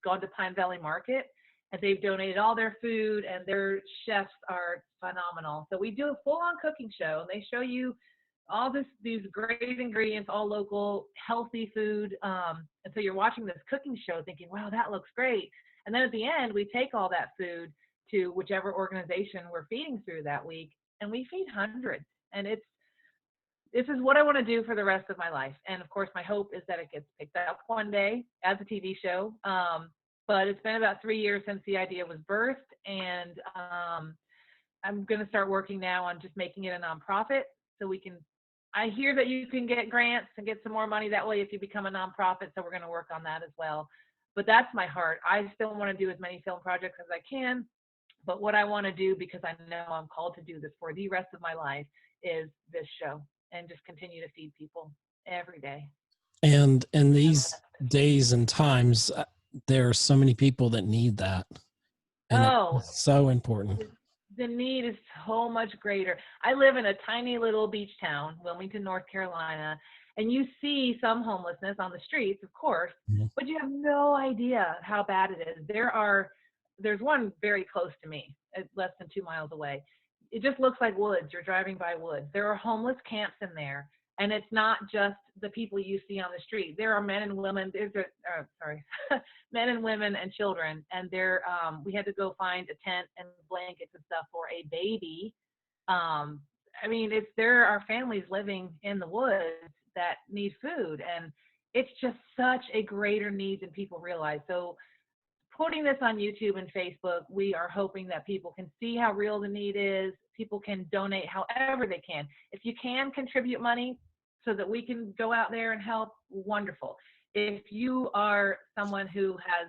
gone to Pine Valley Market, and they've donated all their food, and their chefs are phenomenal. So we do a full-on cooking show, and they show you all these great ingredients, all local, healthy food. And so you're watching this cooking show thinking, wow, that looks great. And then at the end, we take all that food to whichever organization we're feeding through that week, and we feed hundreds. And this is what I want to do for the rest of my life. And of course, my hope is that it gets picked up one day as a TV show. But it's been about 3 years since the idea was birthed. And I'm going to start working now on just making it a nonprofit so I hear that you can get grants and get some more money that way if you become a nonprofit. So we're going to work on that as well. But that's my heart. I still want to do as many film projects as I can. But what I want to do, because I know I'm called to do this for the rest of my life, is this show and just continue to feed people every day. And in these days and times, there are so many people that need that. And it's so important. The need is so much greater. I live in a tiny little beach town, Wilmington, North Carolina, and you see some homelessness on the streets, of course, but you have no idea how bad it is. There's one very close to me, less than 2 miles away. It just looks like woods. You're driving by woods. There are homeless camps in there, and it's not just the people you see on the street. There are men and women. Men and women and children, and we had to go find a tent and blankets and stuff for a baby. There are families living in the woods that need food, and it's just such a greater need than people realize. So putting this on YouTube and Facebook, we are hoping that people can see how real the need is. People can donate however they can. If you can contribute money so that we can go out there and help, wonderful. If you are someone who has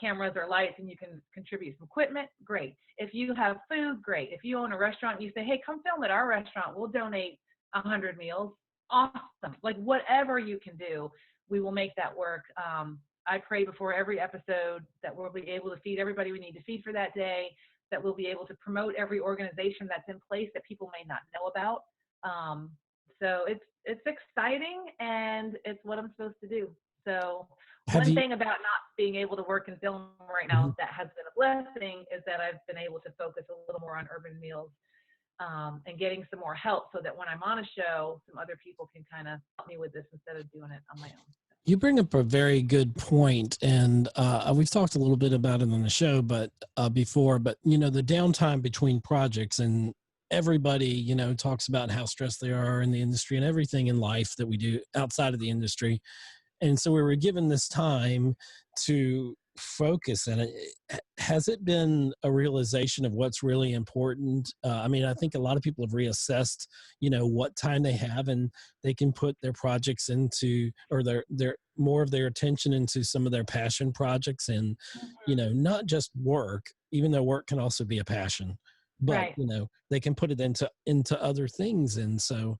cameras or lights and you can contribute some equipment, great. If you have food, great. If you own a restaurant and you say, hey, come film at our restaurant, we'll donate 100 meals, awesome. Like whatever you can do, we will make that work. I pray before every episode that we'll be able to feed everybody we need to feed for that day, that we'll be able to promote every organization that's in place that people may not know about. So it's exciting, and it's what I'm supposed to do. So one thing about not being able to work in film right now that has been a blessing is that I've been able to focus a little more on Urban Meals and getting some more help so that when I'm on a show, some other people can kind of help me with this instead of doing it on my own. You bring up a very good point, and we've talked a little bit about it on the show, but before. But the downtime between projects, and everybody talks about how stressed they are in the industry and everything in life that we do outside of the industry, and so we were given this time to focus. And has it been a realization of what's really important? I think a lot of people have reassessed what time they have, and they can put their projects into, or their more of their attention into some of their passion projects, and not just work, even though work can also be a passion, but right. They can put it into other things. And so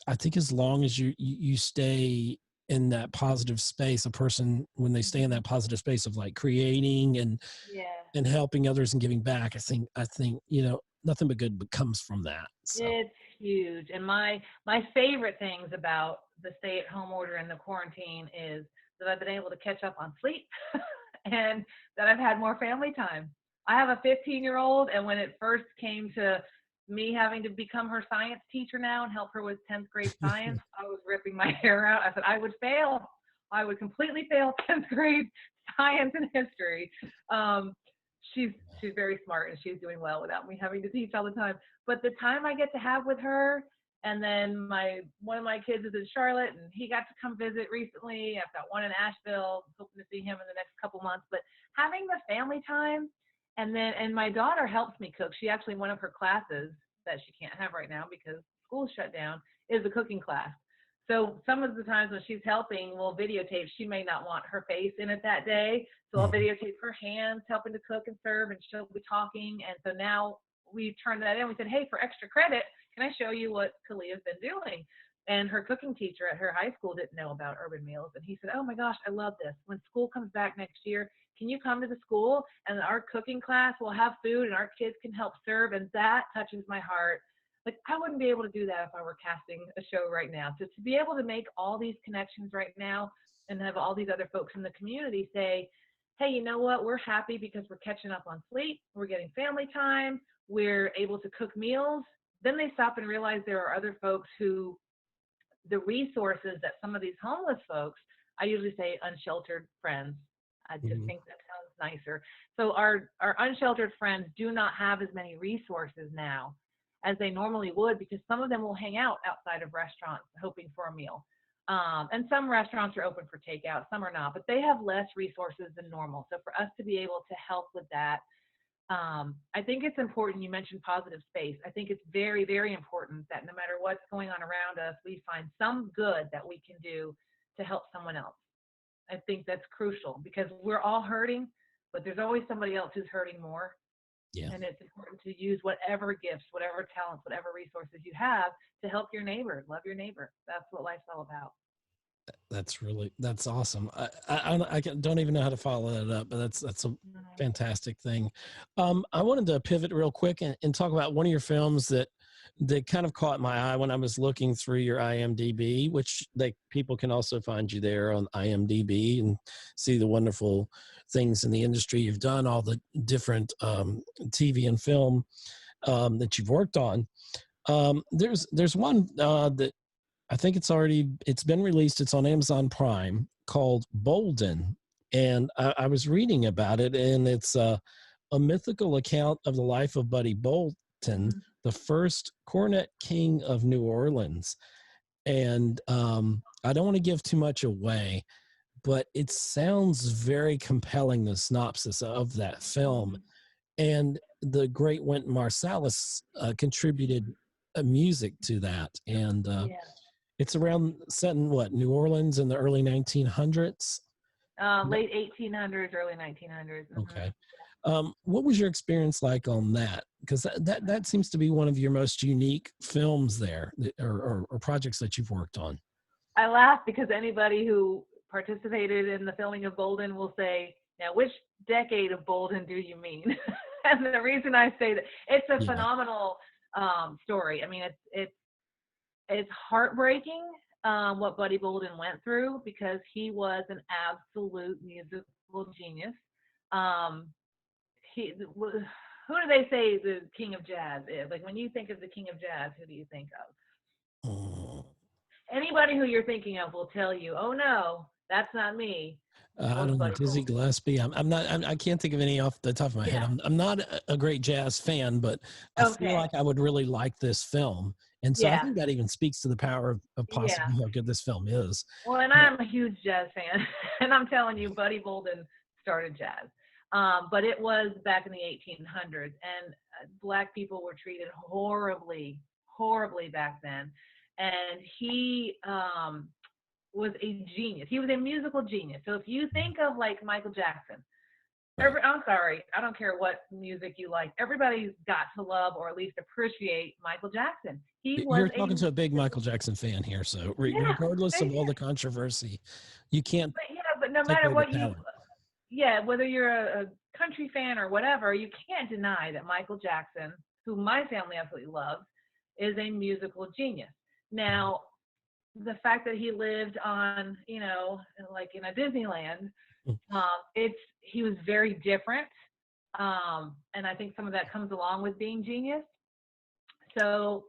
I think as long as you stay in that positive space, a person, when they stay in that positive space of like creating and helping others and giving back, I think nothing but good comes from that. So. It's huge. And my favorite things about the stay-at-home order and the quarantine is that I've been able to catch up on sleep and that I've had more family time. I have a 15-year-old, and when it first came to me having to become her science teacher now and help her with 10th grade science, I was ripping my hair out. I said, I would fail. I would completely fail 10th grade science and history. She's very smart and she's doing well without me having to teach all the time. But the time I get to have with her, and then one of my kids is in Charlotte and he got to come visit recently. I've got one in Asheville, hoping to see him in the next couple months. But having the family time, and my daughter helps me cook. She actually, one of her classes that she can't have right now because school's shut down is a cooking class. So some of the times when she's helping, we'll videotape. She may not want her face in it that day. So I'll videotape her hands helping to cook and serve, and she'll be talking. And so now we turned that in. We said, hey, for extra credit, can I show you what Kalia's been doing? And her cooking teacher at her high school didn't know about urban meals. And he said, oh my gosh, I love this. When school comes back next year, can you come to the school and our cooking class will have food and our kids can help serve? And that touches my heart. Like, I wouldn't be able to do that if I were casting a show right now. So to be able to make all these connections right now and have all these other folks in the community say, hey, you know what? We're happy because we're catching up on sleep. We're getting family time. We're able to cook meals. Then they stop and realize there are other folks who, the resources that some of these homeless folks, I usually say unsheltered friends. I just think that sounds nicer. So our unsheltered friends do not have as many resources now as they normally would, because some of them will hang out outside of restaurants hoping for a meal. And some restaurants are open for takeout, some are not, but they have less resources than normal. So for us to be able to help with that, I think it's important. You mentioned positive space. I think it's very, very important that no matter what's going on around us, we find some good that we can do to help someone else. I think that's crucial because we're all hurting, but there's always somebody else who's hurting more. Yeah. And it's important to use whatever gifts, whatever talents, whatever resources you have to help your neighbor, love your neighbor. That's what life's all about. That's awesome. I don't even know how to follow that up, but that's a fantastic thing. I wanted to pivot real quick and talk about one of your films that kind of caught my eye when I was looking through your IMDb, which people can also find you there on IMDb and see the wonderful things in the industry you've done, all the different TV and film that you've worked on. There's one that I think it's been released. It's on Amazon Prime, called Bolden. And I was reading about it, and it's a mythical account of the life of Buddy Bolden, the first cornet king of New Orleans. And I don't want to give too much away, but it sounds very compelling, the synopsis of that film. And the great Wynton Marsalis contributed music to that. And it's set in New Orleans in the early 1900s? Late 1800s, early 1900s. Okay. What was your experience like on that? Because that seems to be one of your most unique films there, or projects that you've worked on. I laugh because anybody who participated in the filming of Bolden will say, now, which decade of Bolden do you mean? And the reason I say that, it's a phenomenal story. I mean, it's heartbreaking what Buddy Bolden went through, because he was an absolute musical genius. Who do they say the king of jazz is? Like, when you think of the king of jazz, who do you think of? Anybody who you're thinking of will tell you, oh no, that's not me. I don't know, Dizzy Gillespie. I can't think of any off the top of my head. I'm not a great jazz fan, but I feel like I would really like this film. And so I think that even speaks to the power of possibly how good this film is. Well, and I'm a huge jazz fan, and I'm telling you, Buddy Bolden started jazz. But it was back in the 1800s, and Black people were treated horribly, horribly back then. And he was a genius. He was a musical genius. So if you think of like Michael Jackson, I'm sorry, I don't care what music you like, everybody's got to love or at least appreciate Michael Jackson. You're talking to a big Michael Jackson fan here, so regardless of all the controversy, you can't. But no matter what whether you're a country fan or whatever, you can't deny that Michael Jackson, who my family absolutely loves, is a musical genius. Now, the fact that he lived on, like in a Disneyland, he was very different. And I think some of that comes along with being genius. So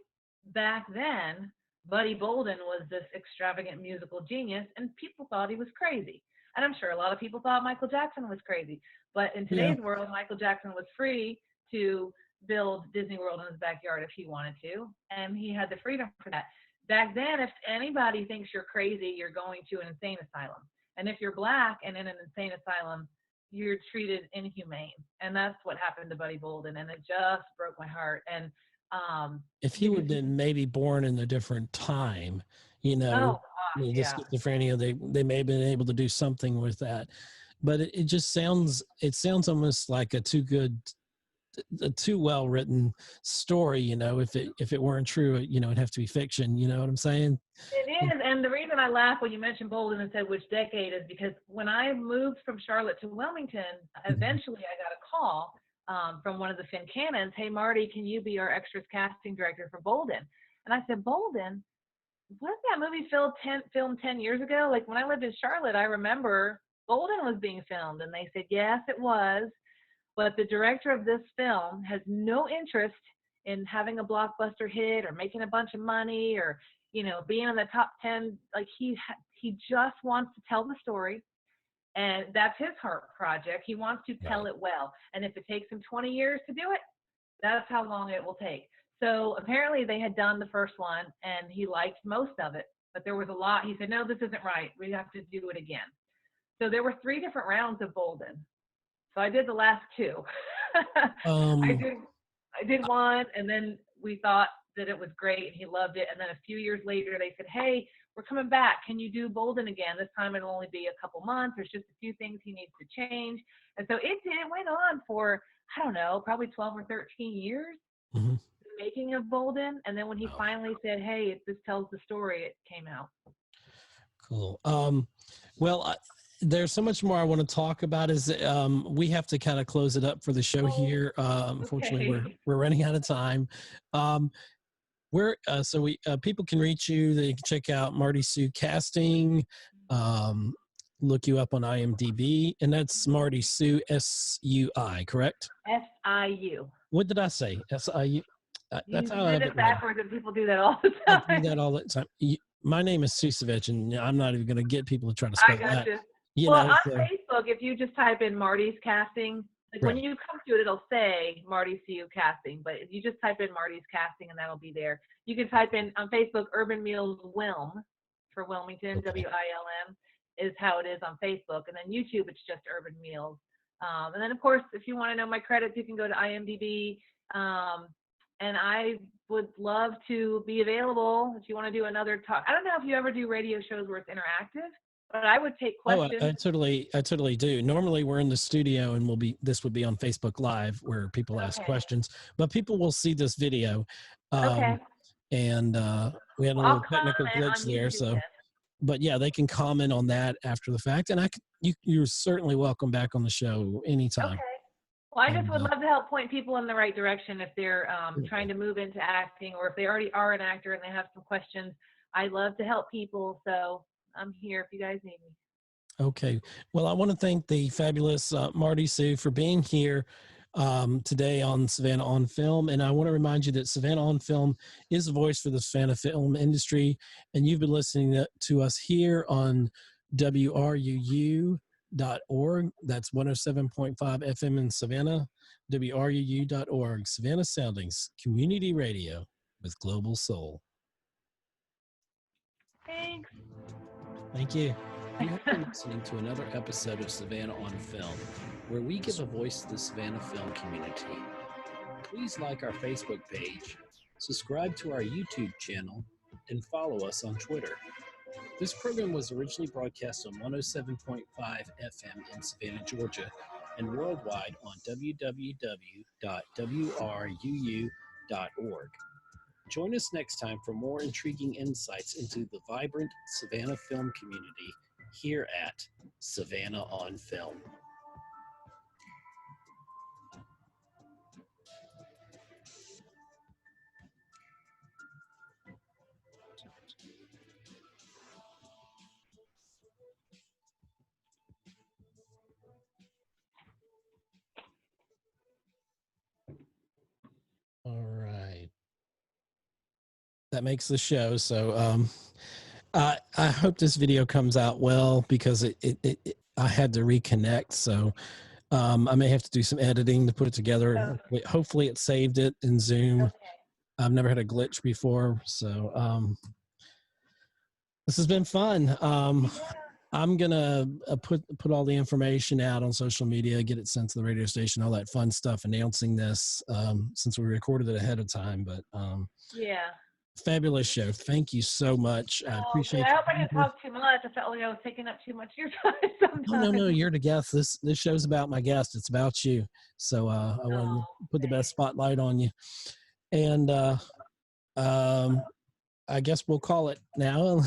back then, Buddy Bolden was this extravagant musical genius, and people thought he was crazy. And I'm sure a lot of people thought Michael Jackson was crazy. But in Yeah. today's world, Michael Jackson was free to build Disney World in his backyard if he wanted to, and he had the freedom for that. Back then, if anybody thinks you're crazy, you're going to an insane asylum. And if you're black and in an insane asylum, you're treated inhumane. And that's what happened to Buddy Bolden, and it just broke my heart. And If he would have been maybe born in a different time, you know, oh the gosh, yeah. schizophrenia, they may have been able to do something with that. But it just sounds almost like a too well written story, you know. If it weren't true, you know, it'd have to be fiction, you know what I'm saying? It is, and the reason I laugh when you mentioned Bolden and said which decade is because when I moved from Charlotte to Wilmington, eventually I got a call from one of the Finn Cannons. Hey, Marty, can you be our extras casting director for Bolden? And I said, Bolden? Wasn't that movie filmed 10 years ago? Like when I lived in Charlotte, I remember Bolden was being filmed, and they said, yes, it was. But the director of this film has no interest in having a blockbuster hit or making a bunch of money or, you know, being in the top 10. Like he just wants to tell the story, and that's his heart project. He wants to tell Right. it well, and if it takes him 20 years to do it, that's how long it will take. So apparently they had done the first one, and he liked most of it, but there was a lot. He said, no, this isn't right. We have to do it again. So there were 3 different rounds of Bolden. So I did the last 2. I Um, did I did one, and then we thought that it was great, and he loved it. And then a few years later, they said, "Hey, we're coming back. Can you do Bolden again? This time it'll only be a couple months. There's just a few things he needs to change." And so it went on for I don't know, probably 12 or 13 years, mhm. the making of Bolden. And then when he Wow. finally said, "Hey, this tells the story," it came out. Cool. Well, there's so much more I want to talk about. Is we have to kind of close it up for the show Oh, here. Unfortunately, okay. we're running out of time. Um, so we people can reach you. They can check out Marty Siu casting. Um, look you up on IMDb, and that's Marty Siu, SUI, correct? SIU. What did I say? SIU. That's You how I said have it it read. backwards, and people do that all the I do time. that all the time. My name is Ciucevich, and I'm not even going to get people to try to I spell got that. you. You Well, know, on so Facebook, if you just type in Marty's casting, like when right. you come to it, it'll say Marty Siu casting. But if you just type in Marty's casting, and that'll be there. You can type in on Facebook Urban Meals Wilm for Wilmington, Okay. WILM is how it is on Facebook, and then YouTube it's just Urban Meals. And then of course, if you want to know my credits, you can go to IMDb. And I would love to be available if you want to do another talk. I don't know if you ever do radio shows where it's interactive, but I would take Oh, questions. I totally do. Normally, we're in the studio, and this would be on Facebook Live where people ask Okay. questions, but people will see this video. Okay. And we had a Well, I'll little technical comment glitch on there, YouTube so. then. But yeah, they can comment on that after the fact, and you're certainly welcome back on the show anytime. Okay. Well, I just And would love to help point people in the right direction if they're okay. trying to move into acting, or if they already are an actor and they have some questions. I love to help people, so I'm here if you guys need me. Okay. Well, I want to thank the fabulous Marty Siu for being here today on Savannah on Film. And I want to remind you that Savannah on Film is a voice for the Savannah film industry. And you've been listening to us here on WRUU.org. That's 107.5 FM in Savannah, WRUU.org. Savannah Soundings, community radio with global soul. Thanks. Thank you. You have been listening to another episode of Savannah on Film, where we give a voice to the Savannah film community. Please like our Facebook page, subscribe to our YouTube channel, and follow us on Twitter. This program was originally broadcast on 107.5 FM in Savannah, Georgia, and worldwide on www.wruu.org. Join us next time for more intriguing insights into the vibrant Savannah film community here at Savannah on Film. All right. that makes the show. So I hope this video comes out well, because I had to reconnect. So I may have to do some editing to put it together. Hopefully it saved it in Zoom. Okay. I've never had a glitch before. So this has been fun. I'm gonna put all the information out on social media, get it sent to the radio station, all that fun stuff, announcing this, since we recorded it ahead of time. But Yeah. fabulous show. Thank you so much. I Oh, good. appreciate I you hope I being didn't here. talk too much. I felt like I was taking up too much of your time Oh, no, sometimes. you're the guest. This show's about my guest. It's about you. So I wanted to Oh, put the best thanks. spotlight on you. And I guess we'll call it now.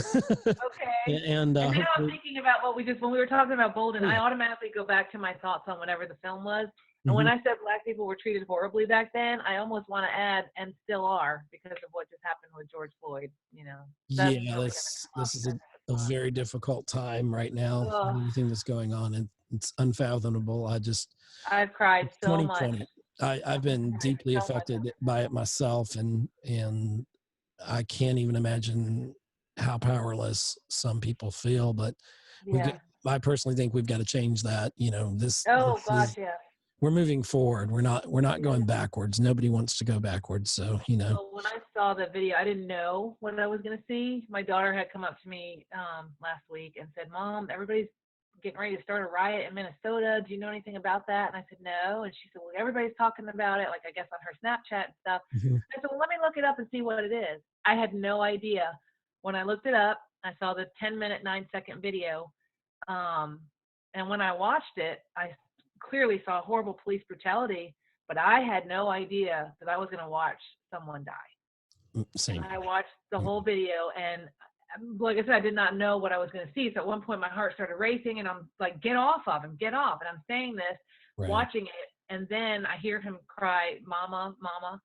Okay. And And now I'm hopefully, thinking about when we were talking about Bolden, I yeah. automatically go back to my thoughts on whatever the film was. And when Mhm. I said Black people were treated horribly back then, I almost want to add, and still are, because of what just happened with George Floyd. That's Yeah, really going this to come up. is a very difficult time right now. Oh, Everything that's going on, and it's unfathomable. I've cried It's so much. 2020. I've been Cried deeply so much. affected by it myself, and I can't even imagine how powerless some people feel. But Yeah. I personally think we've got to change that. This Oh gosh, is, yeah. we're moving forward. We're not Yeah. going backwards. Nobody wants to go backwards. So Well, when I saw the video, I didn't know what I was going to see. My daughter had come up to me last week and said, "Mom, everybody's getting ready to start a riot in Minnesota. Do you know anything about that?" And I said, "No." And she said, "Well, everybody's talking about it, like I guess on her Snapchat and stuff." Mhm. I said, "Well, let me look it up and see what it is." I had no idea. When I looked it up, I saw the 10-minute, 9-second video. Um, and when I watched it, I clearly saw horrible police brutality, but I had no idea that I was going to watch someone die. And Same. I watched the whole video, and like I said, I did not know what I was going to see. So at one point, my heart started racing, and I'm like, "Get off of him, get off." And I'm saying this, Right. watching it, and then I hear him cry, "Mama, mama."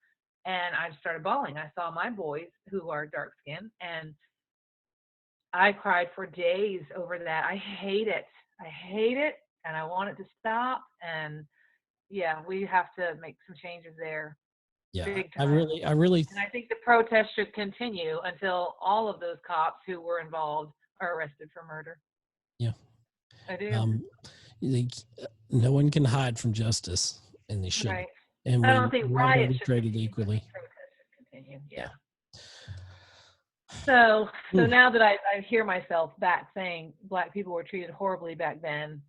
And I started bawling. I saw my boys, who are dark skinned, and I cried for days over that. I hate it. I hate it, and I want it to stop. And yeah, we have to make some changes there, Yeah. big I time. really, And I think the protest should continue until all of those cops who were involved are arrested for murder. yeah. I do. Um, like, no one can hide from justice, and they shouldn't. Right. And I don't think we're all going to riots be should treated continue, but I equally. think protests should continue. Yeah. Yeah. So Ooh. now that I hear myself back saying Black people were treated horribly back then,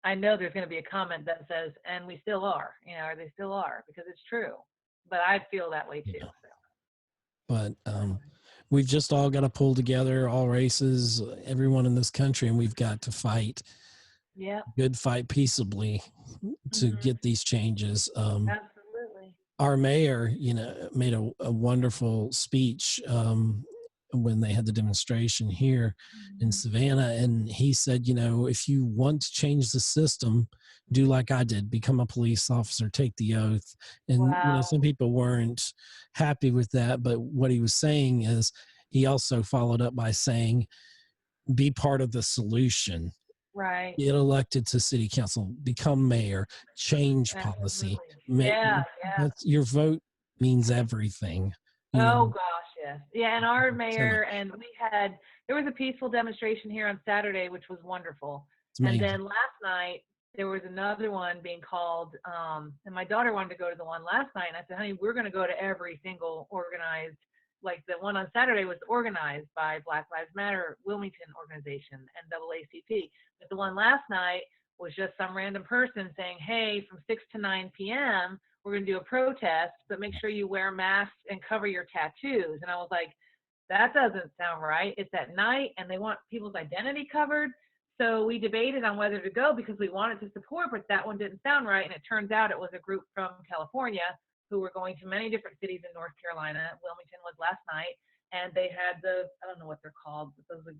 I know there's going to be a comment that says, "And we still are," or "they still are," because it's true. But I feel that way too. Yeah. So. But we've just all got to pull together, all races, everyone in this country, and we've got to fight. Yeah. Good fight peaceably to get these changes. Absolutely. Our mayor, made a wonderful speech when they had the demonstration here in Savannah. And he said, if you want to change the system, do like I did, become a police officer, take the oath. And, Wow. some people weren't happy with that. But what he was saying is, he also followed up by saying, be part of the solution. Right. Get elected to city council, become mayor, change policy. Absolutely. Yeah. Yeah. That's, your vote means everything. Oh gosh, yes. Yeah, and our So mayor, and there was a peaceful demonstration here on Saturday, which was wonderful. it's And amazing. then last night there was another one being called, and my daughter wanted to go to the one last night, and I said, "Honey, we're going to go to every single organized, like the one on Saturday was organized by Black Lives Matter Wilmington organization, NAACP. But the one last night was just some random person saying, 'Hey, from 6 to 9 p.m., we're going to do a protest, but make sure you wear masks and cover your tattoos.'" And I was like, that doesn't sound right. It's at night and they want people's identity covered. So we debated on whether to go because we wanted to support, but that one didn't sound right. And it turns out it was a group from California who were going to many different cities in North Carolina. Wilmington was last night. And they had I don't know what they're called, but those are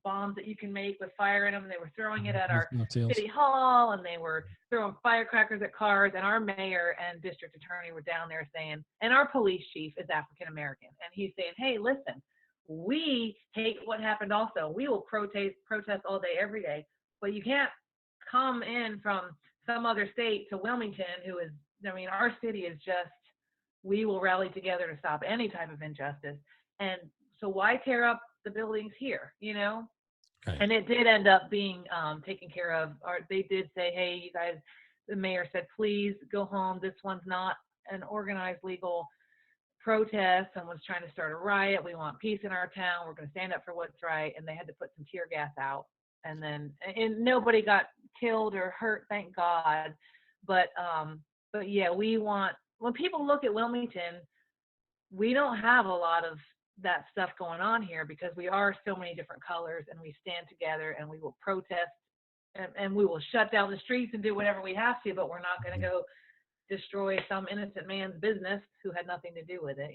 bombs that you can make with fire in them. And they were throwing it at our city hall, and they were throwing firecrackers at cars. And our mayor and district attorney were down there saying, and our police chief is African American, and he's saying, "Hey, listen, we hate what happened also. We will protest all day, every day, but you can't come in from some other state to Wilmington, who is, I mean, our city is just, we will rally together to stop any type of injustice." And so why tear up the buildings here, Right. And it did end up being taken care of. Or they did say, hey, you guys, the mayor said, please go home. This one's not an organized legal protest. Someone's trying to start a riot. We want peace in our town. We're going to stand up for what's right. And they had to put some tear gas out. And nobody got killed or hurt, thank God. But yeah, when people look at Wilmington, we don't have a lot of that stuff going on here because we are so many different colors, and we stand together and we will protest, and we will shut down the streets and do whatever we have to, but we're not going to go destroy some innocent man's business who had nothing to do with it,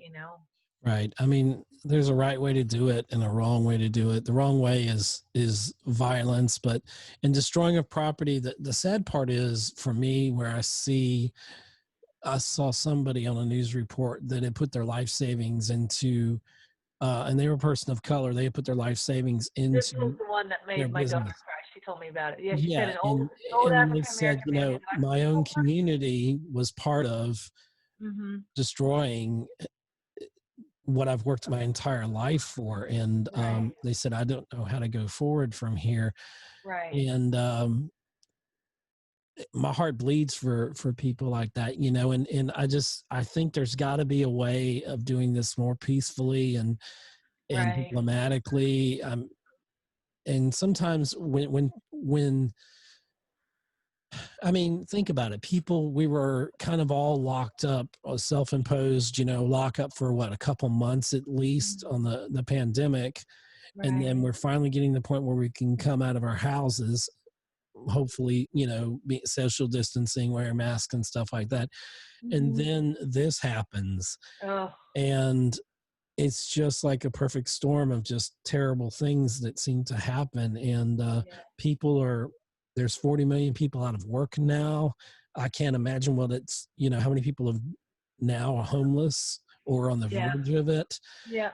Right. I mean, there's a right way to do it and a wrong way to do it. The wrong way is violence, but in destroying a property, the sad part is for me where I saw somebody on a news report that had put their life savings into, and they were a person of color. They had put their life savings This was into the one that their made my daughter business. cry. She told me about it. Yeah, she said Yeah, an old and they African said, American man. my own community was part of Mm-hmm. destroying what I've worked my entire life for. And Right. they said, I don't know how to go forward from here. Right. And my heart bleeds for people like that, and I think there's got to be a way of doing this more peacefully and Right. diplomatically. And sometimes when I mean, think about it. We were kind of all locked up, self-imposed, lockup for a couple months at least on the pandemic. And Right. then we're finally getting to the point where we can come out of our houses, hopefully, be social distancing, wear masks and stuff like that. And Mm-hmm. then this happens. Oh, And it's just like a perfect storm of just terrible things that seem to happen. And yeah. there's 40 million people out of work now. I can't imagine how many people have now are homeless or on the Yeah. verge of it. Yeah.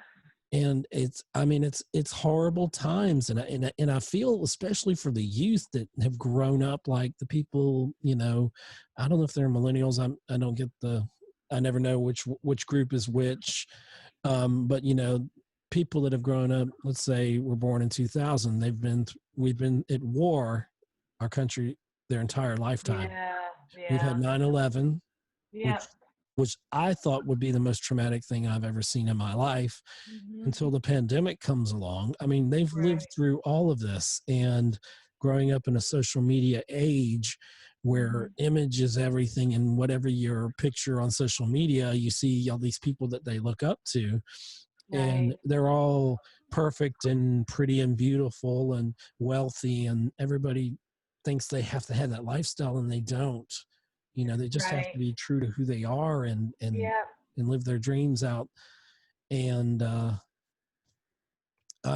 And it's horrible times. And I feel, especially for the youth that have grown up, like the people, I don't know if they're millennials. I never know which group is which. But people that have grown up, let's say were born in 2000, we've been at war, our country, their entire lifetime. Yeah. We've had Yeah. 9/11, Yeah. which I thought would be the most traumatic thing I've ever seen in my life, Mm-hmm. until the pandemic comes along. I mean, they've lived Right. through all of this, and growing up in a social media age where image is everything, and whatever your picture on social media, you see all these people that they look up to, and Right. they're all perfect and pretty and beautiful and wealthy, and everybody thinks they have to have that lifestyle, and they don't. They just have to Right. be true to who they are, Yeah. and live their dreams out. And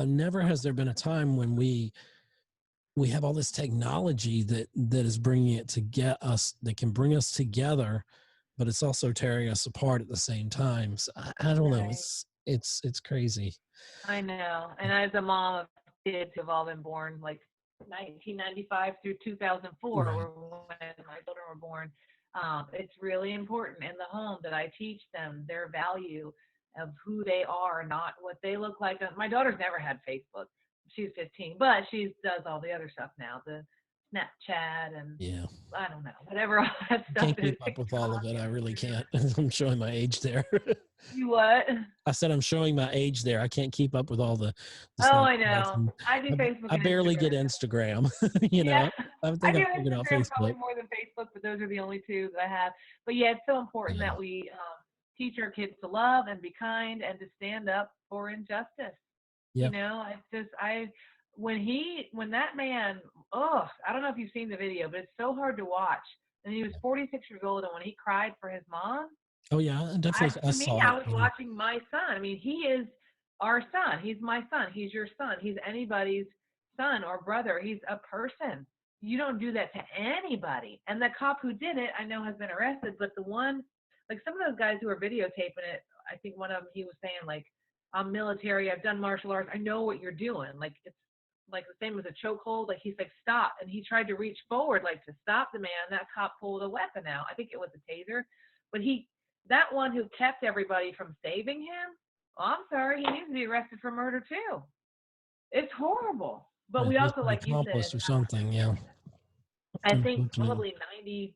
never has there been a time when we have all this technology that is bringing it to get us, that can bring us together, but it's also tearing us apart at the same time. So I don't know. Right. It's crazy. I know. And as a mom of kids who have all been born like 1995 through 2004, Right. when my children were born, it's really important in the home that I teach them their value of who they are, not what they look like. My daughter's never had Facebook. She's 15, but she does all the other stuff now, the Snapchat and Yeah. I don't know, whatever all that stuff Can't is. keep up with all of TikTok it. I and really can't. I'm showing my age there. you what? I said I'm showing my age there. I can't keep up with all the Oh, I Snapchats, know. and I do Facebook I and barely get Instagram. Instagram. Yeah, I I think do I figured out Instagram probably Facebook. more than Facebook, but those are the only two that I have. But yeah, it's so important Yeah. that we teach our kids to love and be kind and to stand up for injustice. Yeah. When that man, oh, I don't know if you've seen the video, but it's so hard to watch. And he was 46 years old, and when he cried for his mom, Oh yeah, definitely. I to me, saw I it. was Yeah. watching my son. I mean, he is our son. He's my son. He's your son. He's anybody's son or brother. He's a person. You don't do that to anybody. And the cop who did it, I know, has been arrested. But the one, like some of those guys who are videotaping it, I think one of them, he was saying, like, I'm military. I've done martial arts. I know what you're doing. Like, it's like the same as a chokehold. Like, he's like, stop. And he tried to reach forward, like, to stop the man. That cop pulled a weapon out. I think it was a taser. But that one who kept everybody from saving him, Oh, I'm sorry, he needs to be arrested for murder too. It's horrible. But we It needs also, to be like you said, accomplished or something. Yeah. I think Unfortunately. probably 90,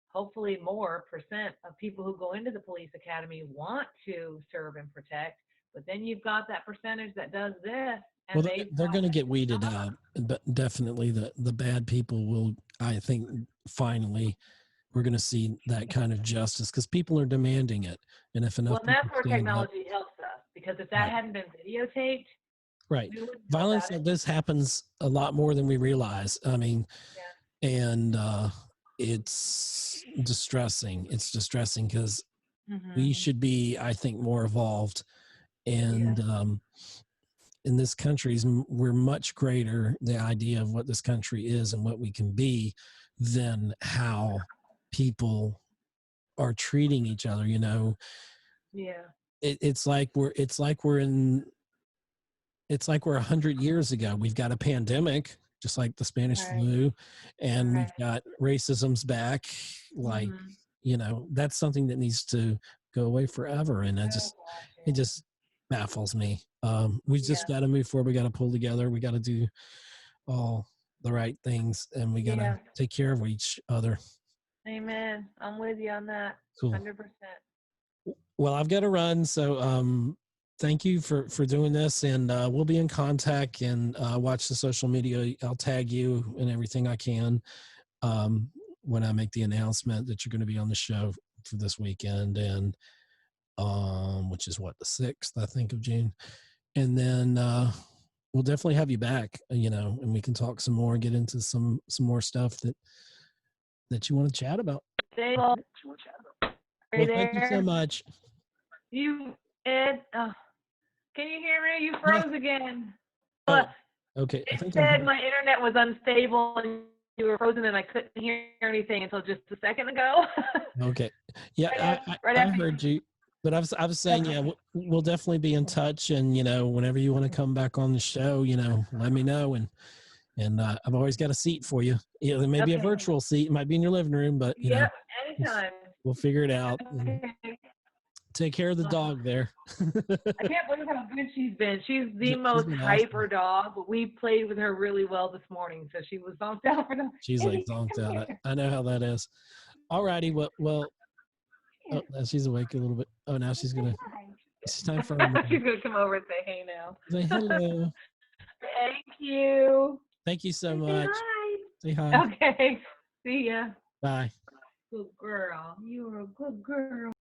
hopefully more percent of people who go into the police academy want to serve and protect. But then you've got that percentage that does this, Well, and they they're going to get weeded stop. out, but definitely the bad people will. I think finally we're going to see that kind of justice because people are demanding it, and if Well, enough and that's people where stand up, technology helps us because if that right, hadn't been videotaped, right, we wouldn't know violence about like it. this happens a lot more than we realize. I mean, Yeah. and it's distressing. It's distressing because we Hmm. should be, I think, more evolved, Yeah. and in this country, we're much greater the idea of what this country is and what we can be than how people are treating each other. You know, Yeah. it's like we're 100 years ago. We've got a pandemic, just like the Spanish Right. flu, and Right. we've got racism's back. Like, Hmm. that's something that needs to go away forever. And Oh gosh. it Yeah. just baffles me. We just Yeah. got to move forward. We got to pull together. We got to do all the right things, and we got to Yeah. take care of each other. Amen. I'm with you on that. Cool. 100%. Well, I've got to run, so thank you for doing this, and we'll be in contact and watch the social media. I'll tag you and everything I can um, when I make the announcement that you're going to be on the show for this weekend, and which is what, the 6th, I think, of June, and then we'll definitely have you back, and we can talk some more, get into some more stuff that you want to chat about. Are Well, you thank you so there? much. You, Ed, can you hear me? You Yeah. froze again. Oh, okay. I It think I'm said here. my internet was unstable and you were frozen and I couldn't hear anything until just a second ago. Okay. Yeah, right I after heard you, but I was saying, okay. yeah, we'll definitely be in touch, and whenever you want to come back on the show, let me know, and I've always got a seat for you. Yeah, there may be a Okay. virtual seat, it might be in your living room, but Yep, we'll, anytime. we'll figure it out. And Okay. take care of the dog there. I can't believe how good she's been. She's the She's most been awesome. hyper dog, but we played with her really well this morning, so she was zonked out for the She's like Izzy, zonked come out. here. I know how that is. All righty. Well. Oh, now she's awake a little bit. Oh, now she's gonna. It's time for her She's mom. gonna come over and say hey now. Say hello. Thank you. Thank you so Say much. hi. Say hi. Okay. See ya. Bye. Good girl. You were a good girl.